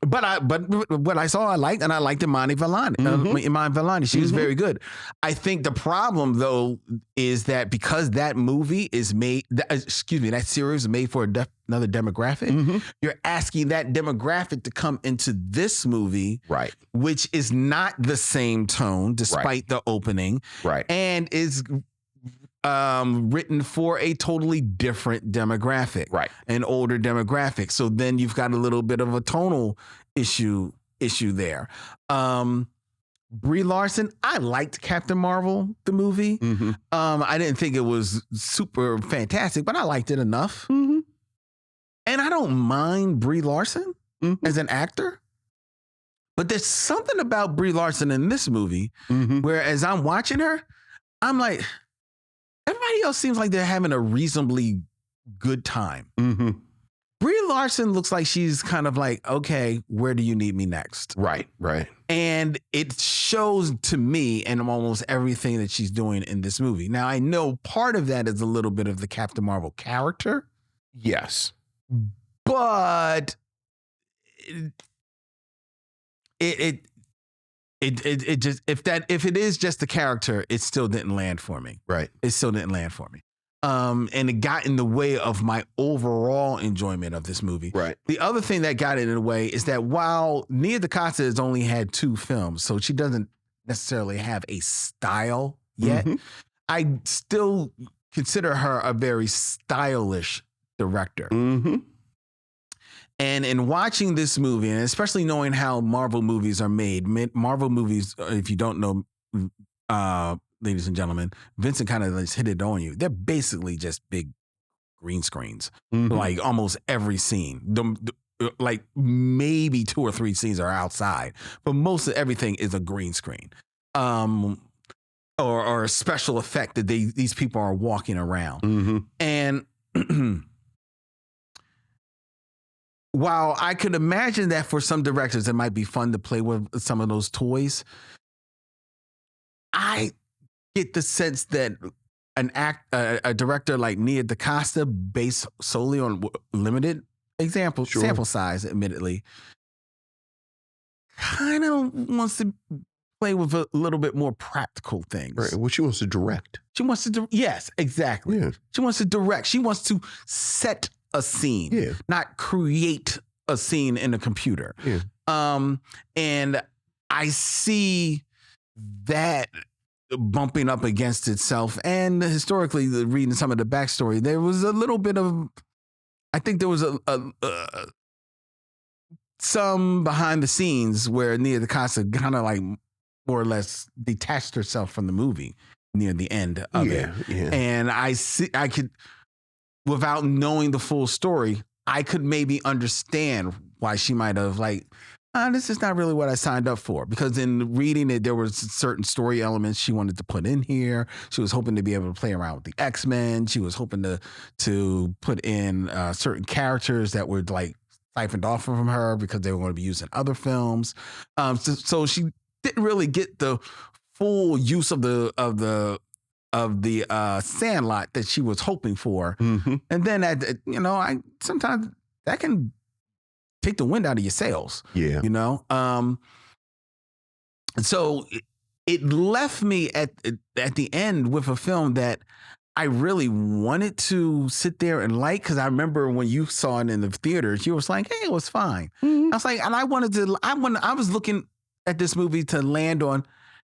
But what I saw, I liked, and I liked Imani Vellani. She was very good. I think the problem though is that because that movie is that series is made for another demographic, you're asking that demographic to come into this movie, right? Which is not the same tone, despite the opening, right? And is written for a totally different demographic, right? An older demographic. So then you've got a little bit of a tonal issue there. Brie Larson, I liked Captain Marvel, the movie. I didn't think it was super fantastic, but I liked it enough. And I don't mind Brie Larson as an actor. But there's something about Brie Larson in this movie where as I'm watching her, I'm like, everybody else seems like they're having a reasonably good time. Brie Larson looks like she's kind of like, okay, where do you need me next? Right. And it shows to me in almost everything that she's doing in this movie. Now, I know part of that is a little bit of the Captain Marvel character. Yes. But it just if it is just the character, it still didn't land for me. Right. It still didn't land for me. And it got in the way of my overall enjoyment of this movie. Right. The other thing that got in the way is that while Nia DaCosta has only had 2 films, so she doesn't necessarily have a style yet, I still consider her a very stylish director. And in watching this movie, and especially knowing how Marvel movies are made, Marvel movies, if you don't know, ladies and gentlemen, Vincent kind of just hit it on you. They're basically just big green screens, like almost every scene. Like maybe 2 or 3 scenes are outside, but most of everything is a green screen, or a special effect that these people are walking around. And while I could imagine that for some directors it might be fun to play with some of those toys, I get the sense that a director like Nia DaCosta, based solely on limited sample size, admittedly, kind of wants to play with a little bit more practical things. Right. Well, she wants to direct. She wants to yes, exactly. Yeah. She wants to direct. She wants to set a scene, not create a scene in a computer. Yeah. And I see that bumping up against itself. And historically, reading some of the backstory, there was a little bit of, I think there was some behind the scenes where Nia DaCosta kind of like more or less detached herself from the movie near the end of it. Yeah. And I could, without knowing the full story, I could maybe understand why she might have like, this is not really what I signed up for. Because in reading it, there were certain story elements she wanted to put in here. She was hoping to be able to play around with the X-Men. She was hoping to put in certain characters that were like siphoned off from her because they were going to be used in other films. So she didn't really get the full use of the Sandlot that she was hoping for. Mm-hmm. And then sometimes that can take the wind out of your sails. Yeah. So it left me at the end with a film that I really wanted to sit there and like, because I remember when you saw it in the theaters, you was like, hey, it was fine. Mm-hmm. I was like, and I was looking at this movie to land on,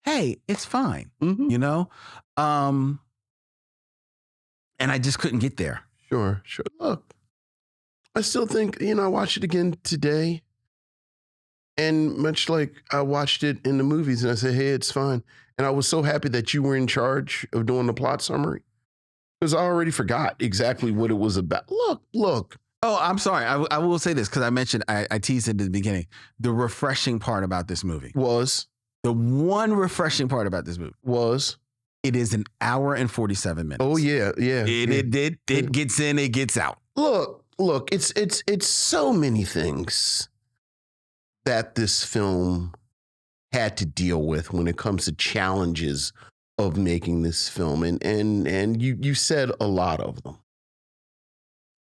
hey, it's fine, and I just couldn't get there. Sure. Look, I still think, I watched it again today, and much like I watched it in the movies, and I said, hey, it's fine. And I was so happy that you were in charge of doing the plot summary, because I already forgot exactly what it was about. Look. Oh, I'm sorry. I will say this, because I mentioned, I teased it at the beginning. The refreshing part about this movie was, the one refreshing part about this movie was, it is an hour and 47 minutes. Oh, yeah. It gets in, it gets out. Look, it's so many things that this film had to deal with when it comes to challenges of making this film. And you said a lot of them.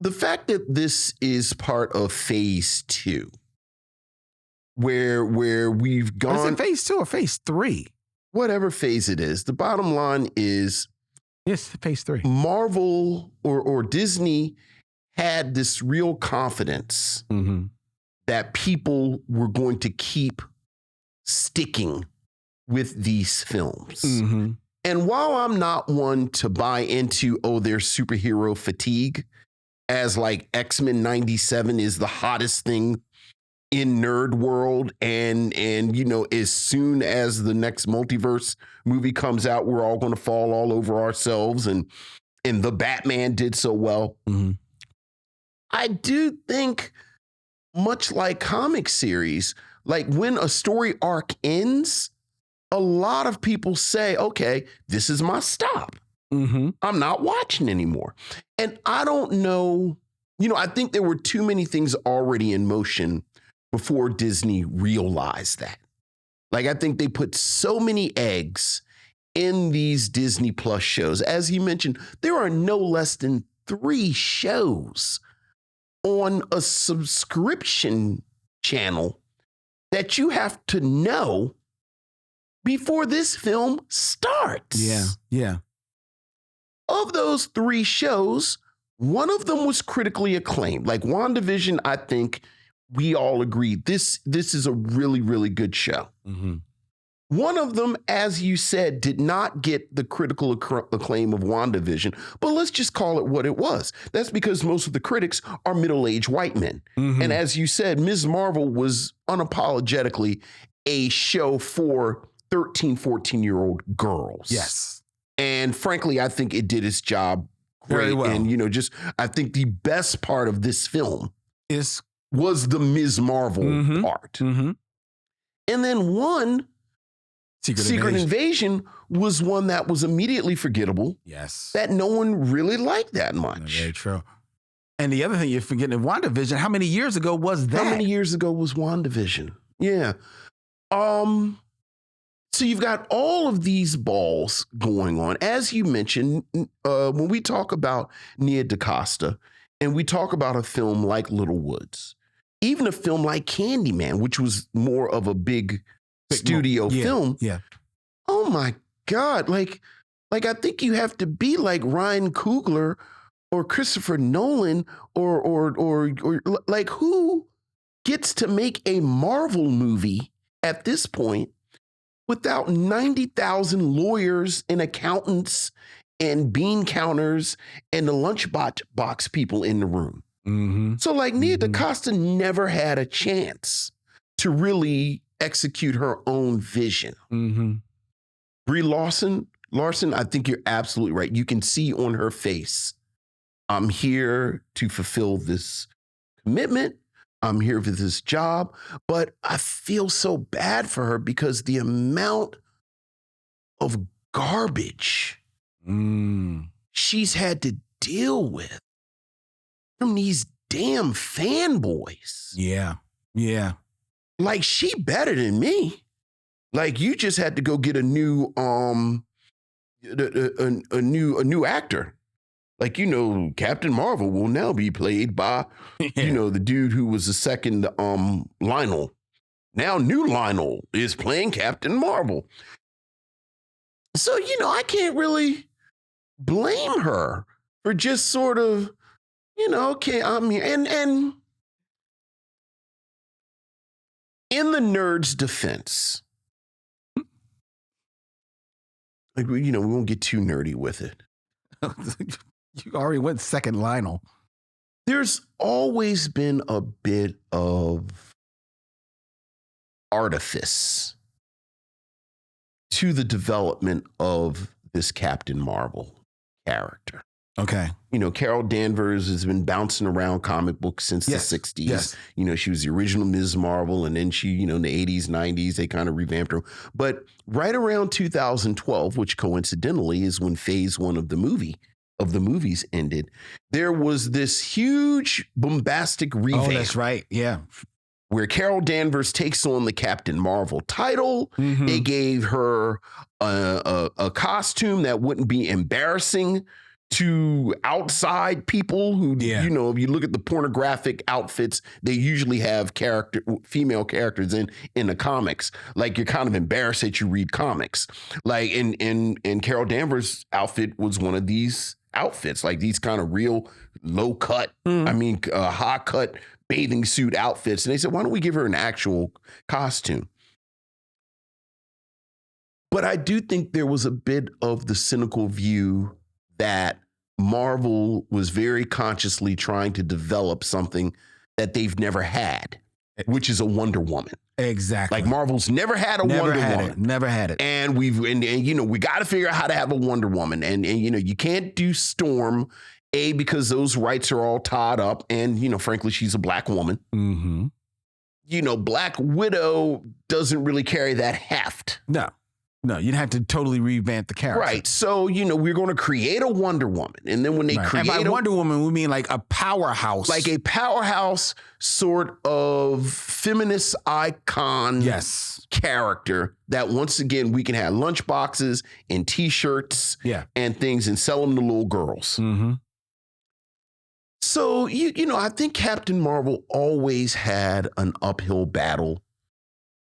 The fact that this is part of phase 2, where we've gone. Is it phase 2 or phase 3? Whatever phase it is. The bottom line is, yes, phase 3. Marvel or Disney had this real confidence that people were going to keep sticking with these films. Mm-hmm. And while I'm not one to buy into, there's superhero fatigue, as like X-Men 97 is the hottest thing in nerd world, and as soon as the next multiverse movie comes out, we're all going to fall all over ourselves, and the Batman did so well. Mm-hmm. I do think, much like comic series, like when a story arc ends, a lot of people say, okay, this is my stop. Mm-hmm. I'm not watching anymore. And I don't know, I think there were too many things already in motion before Disney realized that. Like, I think they put so many eggs in these Disney Plus shows. As you mentioned, there are no less than 3 shows on a subscription channel that you have to know before this film starts. Yeah. Of those 3 shows, one of them was critically acclaimed. Like WandaVision, I think we all agree this is a really, really good show. Mm-hmm. One of them, as you said, did not get the critical acclaim of WandaVision, but let's just call it what it was. That's because most of the critics are middle-aged white men. Mm-hmm. And as you said, Ms. Marvel was unapologetically a show for 13, 14-year-old girls. Yes. And frankly, I think it did its job great. Very well. And, I think the best part of this film was the Ms. Marvel part. Mm-hmm. And then one, Secret Invasion was one that was immediately forgettable. Yes. That no one really liked that much. Very true. And the other thing you're forgetting, WandaVision, how many years ago was that? How many years ago was WandaVision? Yeah. So you've got all of these balls going on. As you mentioned, when we talk about Nia DaCosta and we talk about a film like Little Woods, even a film like Candyman, which was more of a big studio film. Yeah. Oh my God. Like I think you have to be like Ryan Coogler or Christopher Nolan or like who gets to make a Marvel movie at this point without 90,000 lawyers and accountants and bean counters and the lunchbox people in the room. Mm-hmm. So like Nia DaCosta never had a chance to really execute her own vision. Mm-hmm. Brie Larson, I think you're absolutely right. You can see on her face, I'm here to fulfill this commitment. I'm here for this job, but I feel so bad for her because the amount of garbage she's had to deal with from these damn fanboys. Yeah. Yeah. Like, she better than me. Like, you just had to go get a new actor. Like, Captain Marvel will now be played by, the dude who was the second Lionel. Now new Lionel is playing Captain Marvel. So, I can't really blame her for just sort of, okay, I'm here. And in the nerd's defense, like, we won't get too nerdy with it. You already went second Lionel. There's always been a bit of artifice to the development of this Captain Marvel character. Okay. Carol Danvers has been bouncing around comic books since the 60s. Yes. She was the original Ms. Marvel, and then she, in the 80s, 90s, they kind of revamped her. But right around 2012, which coincidentally is when phase one of the movies ended, there was this huge bombastic revamp. Oh, that's right. Yeah. Where Carol Danvers takes on the Captain Marvel title. Mm-hmm. They gave her a costume that wouldn't be embarrassing to outside people who, if you look at the pornographic outfits, they usually have female characters in the comics. Like, you're kind of embarrassed that you read comics. Like, and Carol Danvers' outfit was one of these outfits, like these kind of real low cut, high cut bathing suit outfits. And they said, why don't we give her an actual costume? But I do think there was a bit of the cynical view that Marvel was very consciously trying to develop something that they've never had, which is a Wonder Woman. Exactly. Like, Marvel's never had a Wonder Woman. Never had it. And we got to figure out how to have a Wonder Woman. And you can't do Storm, because those rights are all tied up. And, frankly, she's a black woman. Mm-hmm. Black Widow doesn't really carry that heft. No, you'd have to totally revamp the character. Right. So, we're going to create a Wonder Woman. And then when they create and by Wonder Woman, we mean like a powerhouse. Like a powerhouse sort of feminist icon character that, once again, we can have lunchboxes and T-shirts and things and sell them to little girls. Mm-hmm. So, I think Captain Marvel always had an uphill battle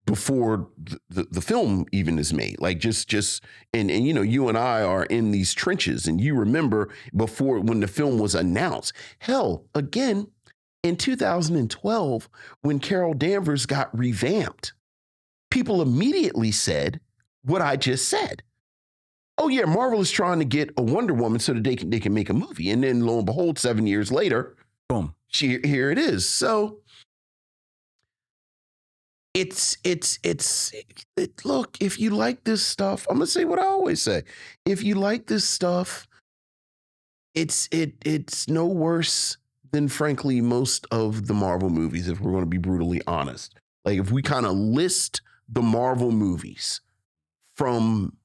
before the film even is made. Like, and you and I are in these trenches, and you remember before, when the film was announced, hell, again, in 2012, when Carol Danvers got revamped, people immediately said what I just said. Oh yeah, Marvel is trying to get a Wonder Woman so that they can make a movie. And then lo and behold, 7 years later, boom, here it is. So look, if you like this stuff, I'm gonna say what I always say. If you like this stuff, it's no worse than, frankly, most of the Marvel movies, if we're going to be brutally honest. Like, if we kind of list the Marvel movies from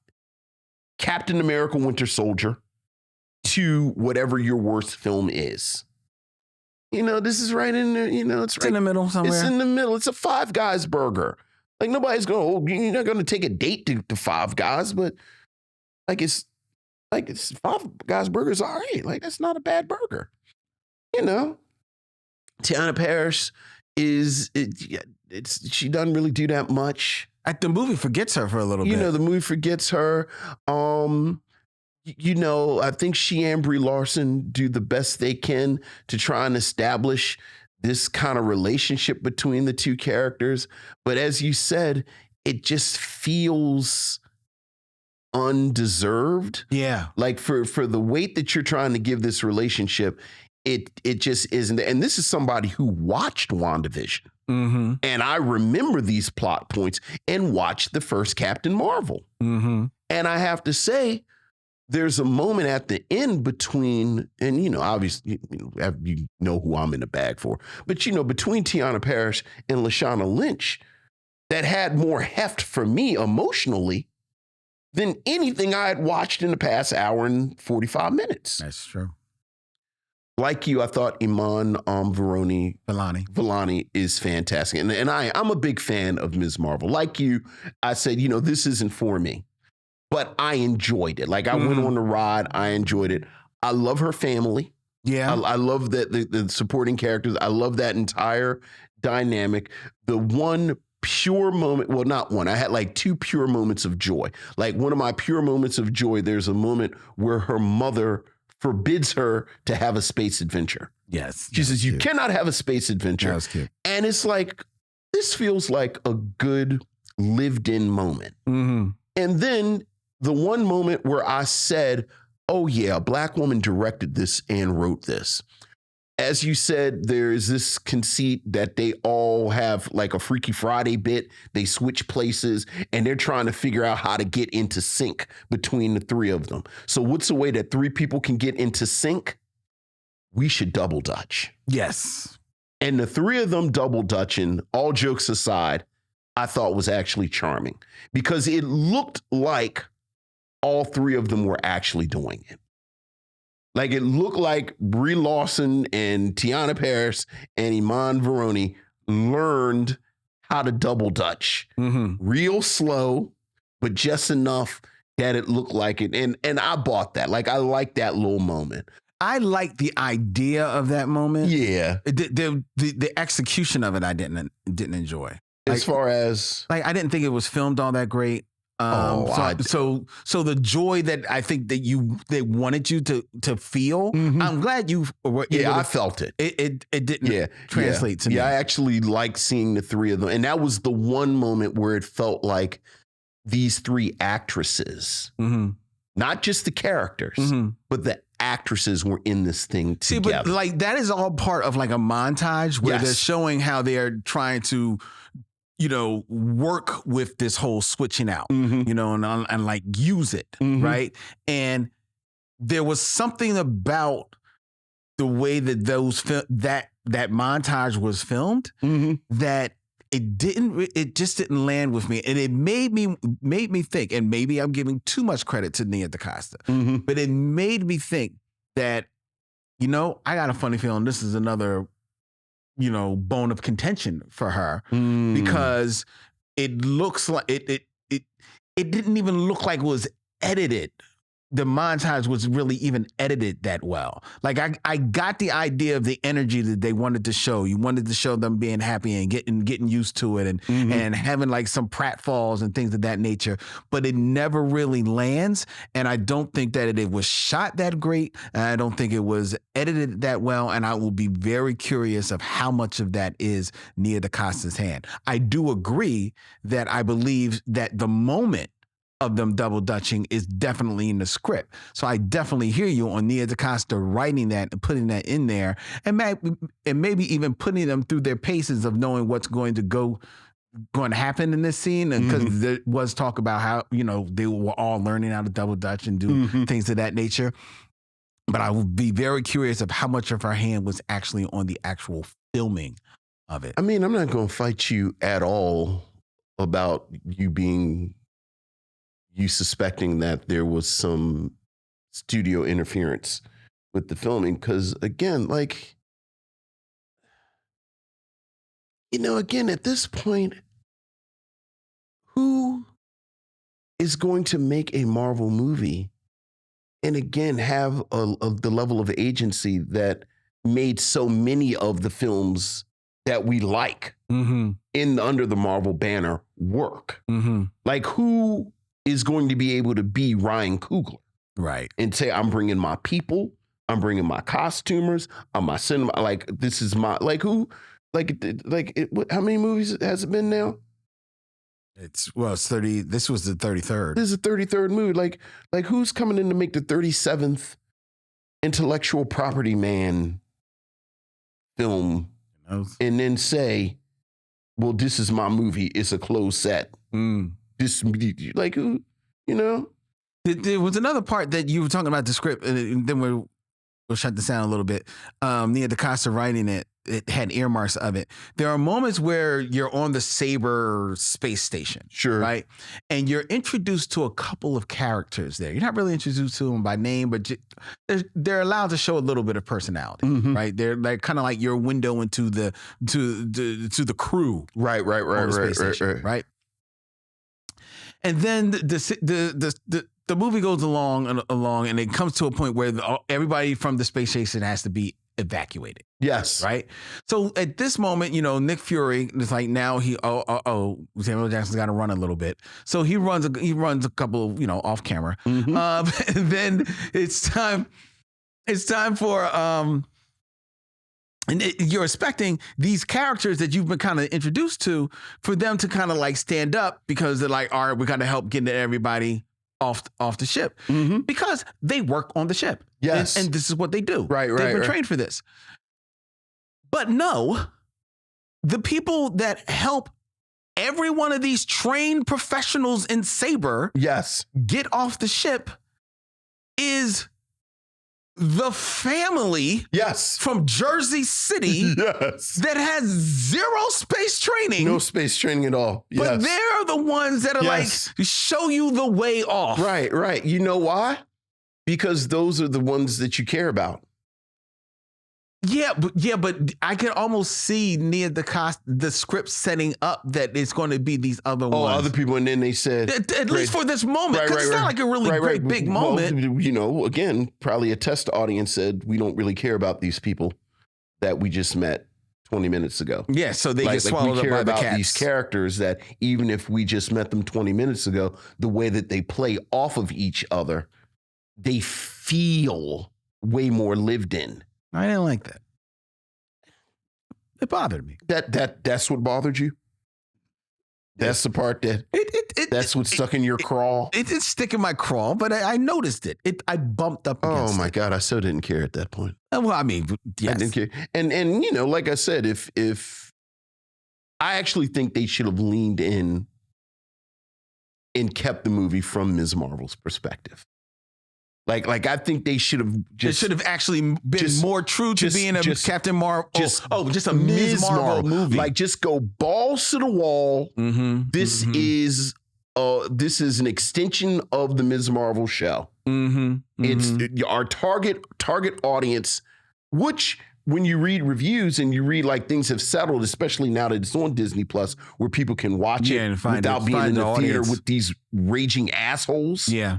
Captain America Winter Soldier to whatever your worst film is, this is right in there, it's right in the middle somewhere. It's in the middle. It's a Five Guys burger Like nobody's you're not going to take a date to Five Guys, but it's Five Guys burgers all right. Like that's not a bad burger. You know, Tiana Parrish she doesn't really do that much. The movie forgets her for a little bit. You know, the movie forgets her. You know, I think she and Brie Larson do the best they can to try and establish this kind of relationship between the two characters. But as you said, it just feels undeserved. Yeah. Like for the weight that you're trying to give this relationship, it just isn't. And this is somebody who watched WandaVision. Mm-hmm. And I remember these plot points and watched the first Captain Marvel. Mm-hmm. And I have to say, there's a moment at the end between, and you know, obviously, you know who I'm in the bag for, but you know, between Tiana Parrish and Lashana Lynch, that had more heft for me emotionally than anything I had watched in the past hour and 45 minutes. That's true. Like you, I thought Iman Vellani is fantastic. And I'm a big fan of Ms. Marvel. Like you, I said, you know, this isn't for me. But I enjoyed it. Like I went on the ride. I enjoyed it. I love her family. Yeah. I love the supporting characters. I love that entire dynamic. The one pure moment, well, not one. I had like two pure moments of joy. Like one of my pure moments of joy, there's a moment where her mother forbids her to have a space adventure. Yes. She says, you cannot have a space adventure. That was cute. And it's like, this feels like a good lived in moment. Mm-hmm. And then the one moment where I said, oh yeah, a Black woman directed this and wrote this. As you said, there is this conceit that they all have like a Freaky Friday bit. They switch places and they're trying to figure out how to get into sync between the three of them. So what's the way that three people can get into sync? We should double dutch. Yes. And the three of them double dutching, all jokes aside, I thought was actually charming because it looked like all three of them were actually doing it. Like it looked like Brie Larson and Tiana Parrish and Iman Vellani learned how to double dutch real slow, but just enough that it looked like it. And I bought that. Like I like that little moment. I like the idea of that moment. Yeah. The execution of it, I didn't enjoy. As far as I didn't think it was filmed all that great. So the joy that I think that they wanted you to feel, I'm glad you were able I to, felt it. It didn't translate to me. Yeah, I actually liked seeing the three of them. And that was the one moment where it felt like these three actresses, not just the characters, but the actresses were in this thing together. See, but like that is all part of like a montage where they're showing how they're trying to, you know, work with this whole switching out, you know, and like use it, right? And there was something about the way that that montage was filmed that it just didn't land with me, and it made me think, and maybe I'm giving too much credit to Nia DaCosta, but it made me think that, you know, I got a funny feeling this is another, you know, bone of contention for her because it looks like it didn't even look like it was edited. The montage was really even edited that well. Like I got the idea of the energy that they wanted to show. You wanted to show them being happy and getting used to it and having like some pratfalls and things of that nature, but it never really lands. And I don't think that it was shot that great. And I don't think it was edited that well. And I will be very curious of how much of that is Nia DaCosta's hand. I do agree that I believe that the moment of them double dutching is definitely in the script. So I definitely hear you on Nia DaCosta writing that and putting that in there, and maybe even putting them through their paces of knowing what's going to happen in this scene. And because there was talk about how, you know, they were all learning how to double dutch and do things of that nature. But I would be very curious of how much of her hand was actually on the actual filming of it. I mean, I'm not going to fight you at all about you suspecting that there was some studio interference with the filming. Because again, like, you know, again, at this point, who is going to make a Marvel movie and again have the level of agency that made so many of the films that we like under the Marvel banner work? Like, who is going to be able to be Ryan Coogler? Right. And say, I'm bringing my people, I'm bringing my costumers, I'm my cinema. Like, this is my, like, who, how many movies has it been now? It's 30. This was the 33rd. This is the 33rd movie. Like who's coming in to make the 37th intellectual property man film and then say, well, this is my movie. It's a closed set. This, like, who, you know? There was another part that you were talking about the script, and then we'll shut this down a little bit. Nia DaCosta writing it had earmarks of it. There are moments where you're on the Saber space station. Sure. Right? And you're introduced to a couple of characters there. You're not really introduced to them by name, but they're allowed to show a little bit of personality, right? They're like kind of like your window into the crew. Right. Right. And then the movie goes along, and it comes to a point where everybody from the space station has to be evacuated. Yes. Right. So at this moment, Nick Fury is like, now Samuel Jackson's got to run a little bit. So he runs a couple, off camera. And then it's time for, you're expecting these characters that you've been kind of introduced to for them to kind of like stand up, because they're like, all right, we got to help get everybody off the ship, because they work on the ship. Yes. And this is what they do. Right. They've been trained for this. But no, the people that help every one of these trained professionals in Saber get off the ship is the family from Jersey City that has zero space training. No space training at all. But they're the ones that are like, show you the way off. Right. You know why? Because those are the ones that you care about. Yeah, but I can almost see Nia DaCosta, the script setting up that it's going to be these other ones. Other people, and then they said, at least for this moment, because it's not like a really great big moment. Well, again, probably a test audience said, we don't really care about these people that we just met 20 minutes ago. Yeah, so they get swallowed up by the cats. These characters that even if we just met them 20 minutes ago, the way that they play off of each other, they feel way more lived in. I didn't like that. It bothered me. That's what bothered you? That's the part that that's what's stuck in your crawl. It didn't stick in my crawl, but I noticed it. I bumped up against it. Oh my God, I so didn't care at that point. Well, I mean, yes. I didn't care. And like I said, if I actually think they should have leaned in and kept the movie from Ms. Marvel's perspective. Like I think they should have just. It should have actually been more true to being a Captain Marvel. Just a Ms. Marvel movie. Like, just go balls to the wall. This is an extension of the Ms. Marvel show. It's our target audience, which when you read reviews and you read like things have settled, especially now that it's on Disney Plus, where people can watch it without being in the theater with these raging assholes. Yeah.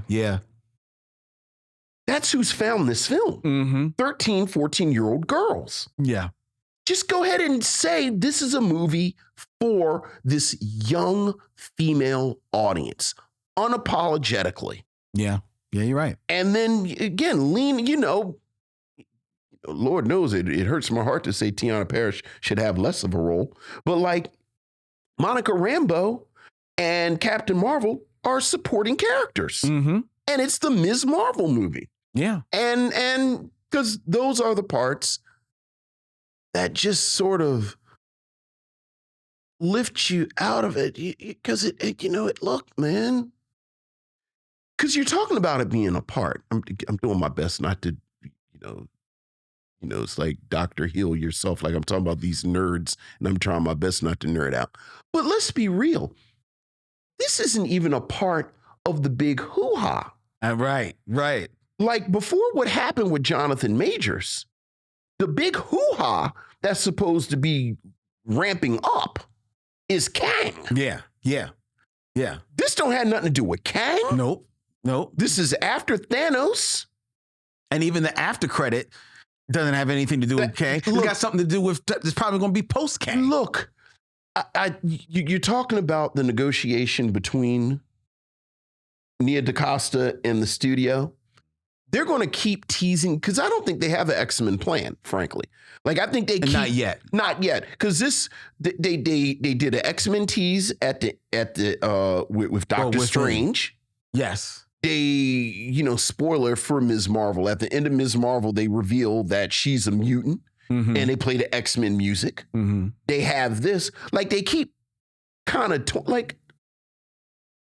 That's who's found this film. 13, 14-year-old girls. Yeah. Just go ahead and say this is a movie for this young female audience, unapologetically. Yeah, you're right. And then again, lean, Lord knows it hurts my heart to say Tiana Parrish should have less of a role. But like Monica Rambeau and Captain Marvel are supporting characters. And it's the Ms. Marvel movie. Yeah. And because those are the parts that just sort of lift you out of it. Because look, man, because you're talking about it being a part. I'm doing my best not to, it's like Dr. Heal yourself. Like I'm talking about these nerds and I'm trying my best not to nerd out. But let's be real. This isn't even a part of the big hoo-ha. Right. Like before what happened with Jonathan Majors, the big hoo-ha that's supposed to be ramping up is Kang. Yeah. Yeah. This don't have nothing to do with Kang. Nope. This is after Thanos. And even the after credit doesn't have anything to do with Kang. It's got something to do with, it's probably going to be post Kang. Look, you're talking about the negotiation between Nia DaCosta and the studio. They're going to keep teasing because I don't think they have an X-Men plan, frankly. Like, I think they keep, not yet, because they did an X-Men tease at the with Doctor Strange. Yes. They, spoiler for Ms. Marvel. At the end of Ms. Marvel, they reveal that she's a mutant, and they play the X-Men music. They have this, like, they keep kind of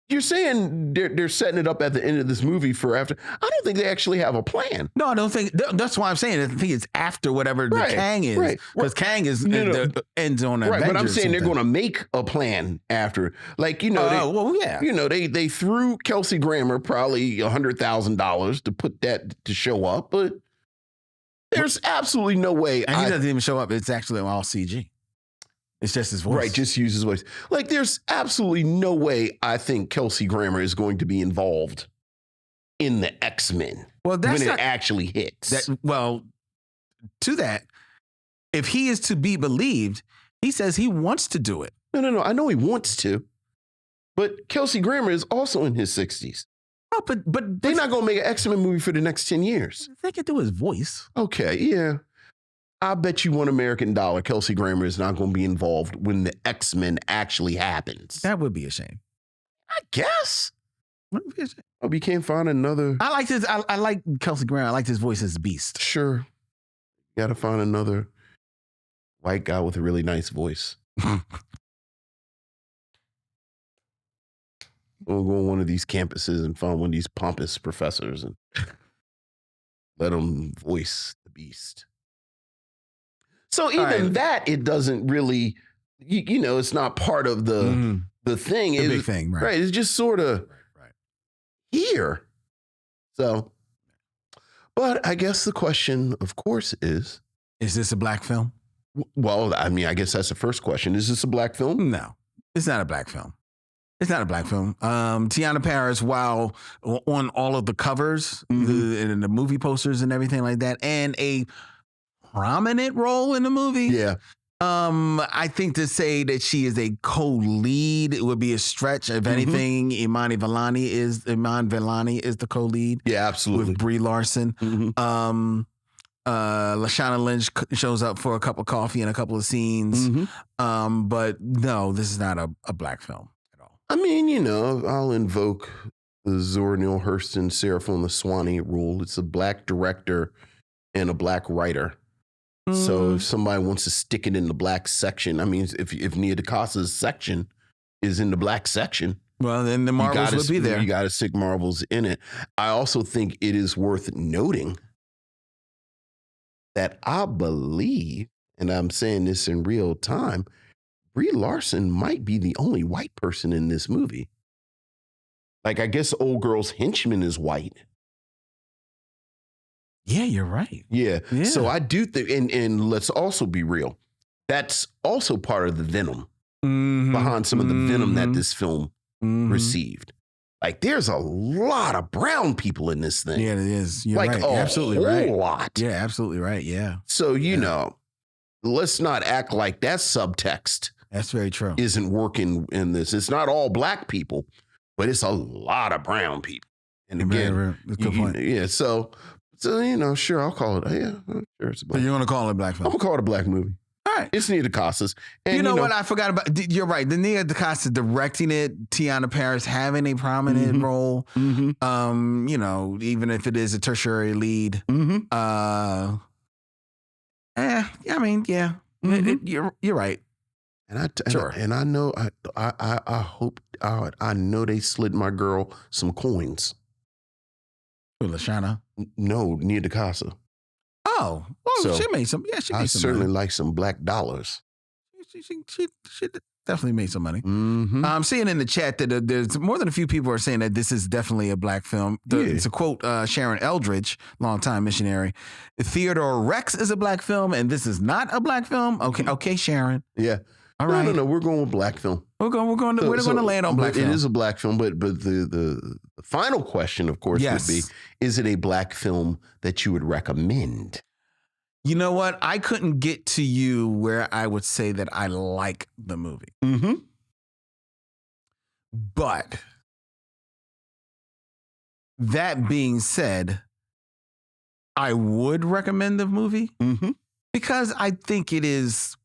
you're saying they're setting it up at the end of this movie for after. I don't think they actually have a plan. No, I don't think. That's why I'm saying I think it's after whatever the Kang is, because Kang is ends on Avengers. But I'm saying they're going to make a plan after, like they threw Kelsey Grammer probably $100,000 to put that to show up, but there's absolutely no way. And he doesn't even show up. It's actually all CG. It's just his voice. Right, just use his voice. Like, there's absolutely no way I think Kelsey Grammer is going to be involved in the X-Men when it actually hits. To that, if he is to be believed, he says he wants to do it. No. I know he wants to, but Kelsey Grammer is also in his 60s. Oh, but they're not going to make an X-Men movie for the next 10 years. They can do his voice. Okay, yeah. I bet you $1 American, Kelsey Grammer is not going to be involved when the X-Men actually happens. That would be a shame. I guess. Would be a shame. Oh, we can't find another. I like this. I like Kelsey Grammer. I like his voice as Beast. Sure. Got to find another white guy with a really nice voice. We'll go on one of these campuses and find one of these pompous professors and let them voice the Beast. So even that, it doesn't really, it's not part of the thing. The big thing, right? Right. It's just sort of here. So, but I guess the question, of course, is this a black film? Well, I mean, I guess that's the first question. Is this a black film? No, it's not a black film. It's not a black film. Teyonah Parris, while on all of the covers and the movie posters and everything like that, and a prominent role in the movie. Yeah. I think to say that she is a co-lead, it would be a stretch. If anything, Iman Vellani is the co-lead. Yeah, absolutely. With Brie Larson. Lashana Lynch shows up for a cup of coffee and a couple of scenes. But no, this is not a black film at all. I mean, I'll invoke the Zora Neale Hurston, Seraphim Swanee rule. It's a black director and a black writer. So if somebody wants to stick it in the black section, I mean, if Nia DaCosta's section is in the black section, well, then the Marvels would be there. You got to stick Marvels in it. I also think it is worth noting that I believe, and I'm saying this in real time, Brie Larson might be the only white person in this movie. Like, I guess old girl's henchman is white. Yeah, you're right. Yeah. So I do think, and let's also be real, that's also part of the venom behind some of the venom that this film received. Like, there's a lot of brown people in this thing. Yeah, it is. You're like right. Absolutely right. A lot. Yeah, absolutely right. Yeah. So, let's not act like that subtext. That's very true. Isn't working in this. It's not all black people, but it's a lot of brown people. And again, that's a good point. Yeah. So, sure, I'll call it. Yeah, sure, it's a black. So you're going to call it a black film? I'm going to call it a black movie. All right. It's Nia DaCosta's. And you know what I forgot about? You're right. The Nia DaCosta directing it, Teyonah Parris having a prominent role. Even if it is a tertiary lead. I mean, yeah. You're right. And I know I hope I know they slid my girl some coins. Lashana? No, Nia DaCosta. Oh, well, so she made some. Yeah, she made some certainly money. Like some black dollars. She definitely made some money. I'm seeing in the chat that there's more than a few people are saying that this is definitely a black film. To quote Sharon Eldridge, longtime missionary, Theodore Rex is a black film, and this is not a black film. Okay, Sharon. Yeah. All right. No. We're going with black film. We're going to land on black film. It is a black film, but the final question, of course, would be: is it a black film that you would recommend? You know what? I couldn't get to you where I would say that I like the movie. Mm-hmm. But that being said, I would recommend the movie because I think it is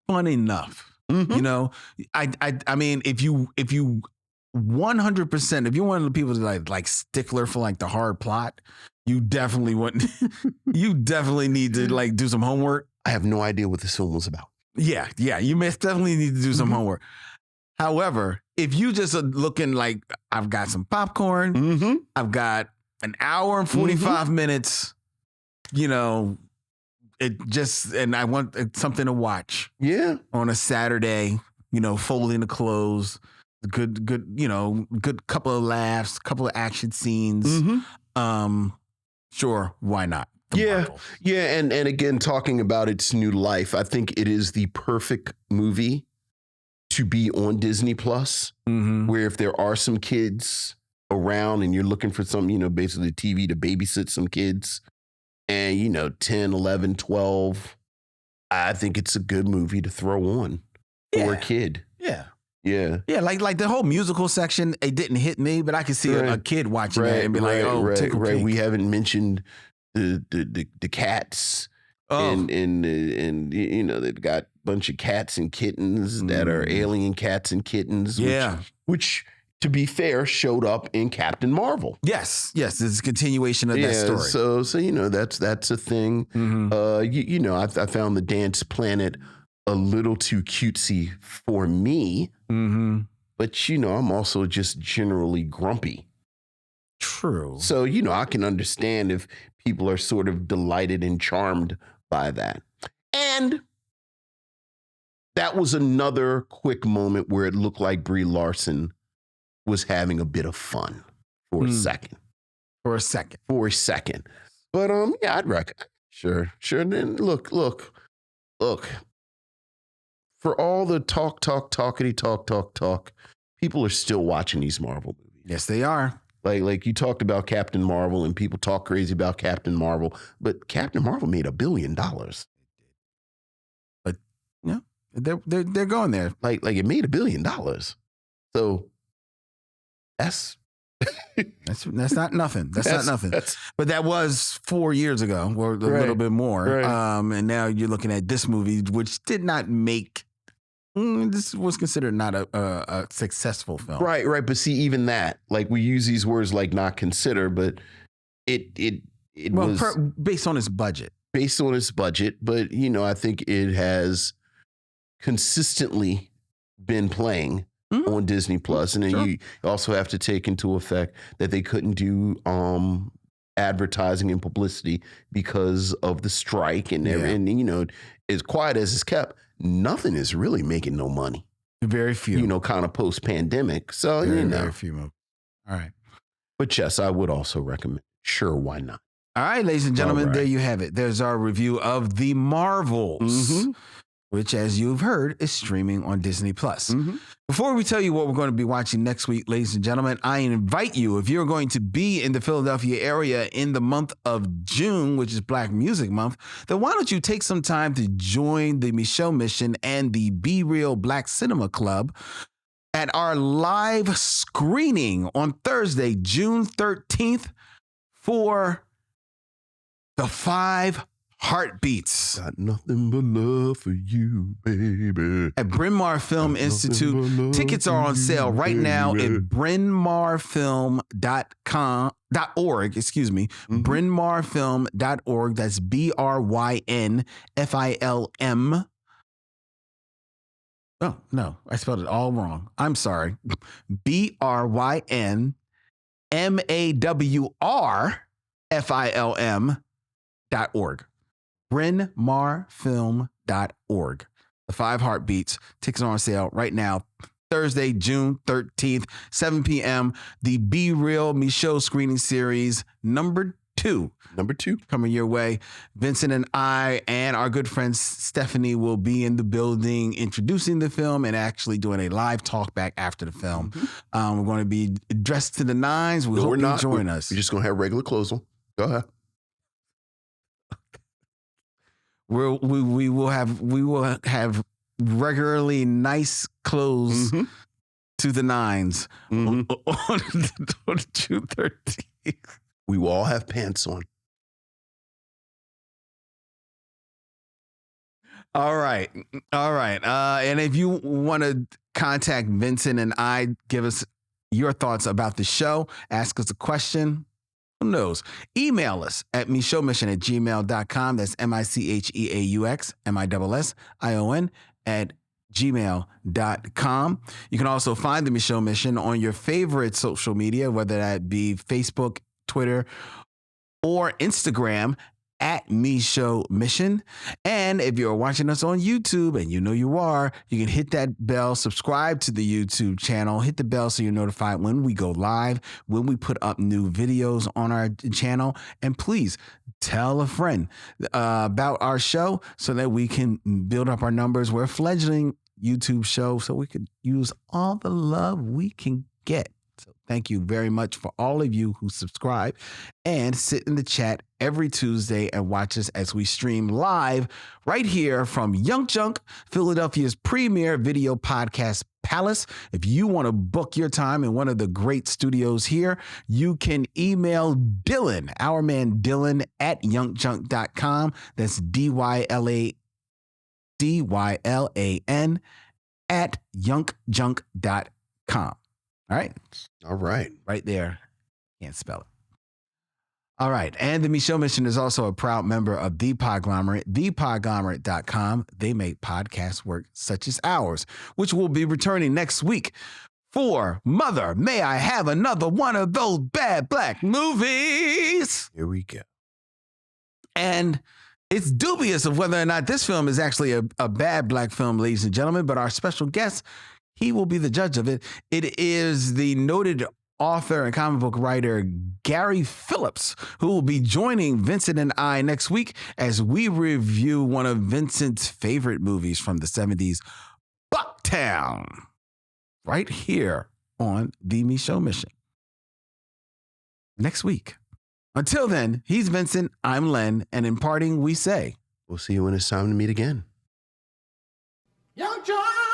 fun enough. Mm-hmm. You know, I mean, if you 100%, if you're one of the people that like stickler for like the hard plot, you definitely wouldn't. You definitely need to like do some homework. I have no idea what this film was about. Yeah, you definitely need to do some homework. However, if you just are looking like I've got some popcorn, I've got an hour and 45 minutes, you know, and I want something to watch. Yeah. On a Saturday, you know, folding the clothes, good, you know, good couple of laughs, couple of action scenes. Sure, why not? Yeah. And again, talking about its new life, I think it is the perfect movie to be on Disney Plus, where if there are some kids around and you're looking for some, you know, basically TV to babysit some kids and, you know, 10, 11, 12, I think it's a good movie to throw on for a kid. Yeah. Yeah. Like the whole musical section, it didn't hit me, but I could see a kid watching that and be like, oh, tickle pink. We haven't mentioned the cats. Oh. And you know, they've got a bunch of cats and kittens that are alien cats and kittens. Which to be fair, showed up in Captain Marvel. Yes, it's a continuation of that story. So you know, that's a thing. You know, I found the Dance Planet a little too cutesy for me. But you know, I'm also just generally grumpy. True. So, you know, I can understand if people are sort of delighted and charmed by that. And that was another quick moment where it looked like Brie Larson was having a bit of fun for a second. For a second. But yeah, I'd recommend. Sure. And then look. For all the talkity talk, people are still watching these Marvel movies. Yes, they are. Like you talked about Captain Marvel and people talk crazy about Captain Marvel, but Captain Marvel made $1 billion. But yeah, they're going there. Like it made $1 billion. So that's not nothing. That's not nothing. But that was 4 years ago, or a little bit more. Right. And now you're looking at this movie, which did not make. This was considered not a successful film. Right. But see, even that, like we use these words like not consider, but it was based on its budget. Based on its budget, but you know, I think it has consistently been playing on Disney Plus, and then you also have to take into effect that they couldn't do advertising and publicity because of the strike and everything. And you know, as quiet as it's kept, nothing is really making no money. Very few, you know, kind of post pandemic. So you know, very few movies. All right, but yes, I would also recommend. Sure, why not? All right, ladies and gentlemen, there you have it. There's our review of The Marvels, which, as you've heard, is streaming on Disney Plus. Before we tell you what we're going to be watching next week, ladies and gentlemen, I invite you, if you're going to be in the Philadelphia area in the month of June, which is Black Music Month, then why don't you take some time to join the Micheaux Mission and the Be Real Black Cinema Club at our live screening on Thursday, June 13th for The 5 Heartbeats. Got nothing but love for you, baby. At Bryn Mawr Film Institute. Tickets are on sale right now at brynmarfilm.org. Excuse me. brynmarfilm.org. That's BRYNFILM. Oh, no. I spelled it all wrong. I'm sorry. BRYNMAWRFILM.org. brynmarfilm.org. The 5 Heartbeats. Tickets are on sale right now. Thursday, June 13th, 7 p.m. The Be Real Micheaux screening series number 2 Number 2. coming your way. Vincent and I and our good friend Stephanie will be in the building introducing the film and actually doing a live talk back after the film. We're going to be dressed to the nines. We hope you join us. We're just going to have regular clothes on. Go ahead. We will have regularly nice clothes to the nines on June 13th. We will all have pants on. All right. And if you want to contact Vincent and I, give us your thoughts about the show, ask us a question, who knows? Email us at micheauxmission@gmail.com. That's micheauxmission@gmail.com. You can also find the Micheaux Mission on your favorite social media, whether that be Facebook, Twitter, or Instagram at Micheaux Mission. And if you're watching us on YouTube, and you know you are, you can hit that bell, subscribe to the YouTube channel, hit the bell so you're notified when we go live, when we put up new videos on our channel. And please tell a friend about our show so that we can build up our numbers. We're a fledgling YouTube show, so we could use all the love we can get. So thank you very much for all of you who subscribe and sit in the chat every Tuesday and watch us as we stream live right here from YUNKJunk, Philadelphia's premier video podcast palace. If you want to book your time in one of the great studios here, you can email Dylan, our man Dylan, at YUNKJunk.com. That's DYLAN at YUNKJunk.com. All right. Right there. Can't spell it. All right. And the Micheaux Mission is also a proud member of The Podglomerate, thepodglomerate.com. They make podcast work such as ours, which will be returning next week for Mother, May I Have Another One of Those Bad Black Movies. Here we go. And it's dubious of whether or not this film is actually a bad black film, ladies and gentlemen, but our special guest, he will be the judge of it. It is the noted author and comic book writer Gary Phillips, who will be joining Vincent and I next week as we review one of Vincent's favorite movies from the 70s, Bucktown, right here on the Micheaux Mission. Next week. Until then, he's Vincent, I'm Len, and in parting, we say, we'll see you when it's time to meet again. YUNKJunk!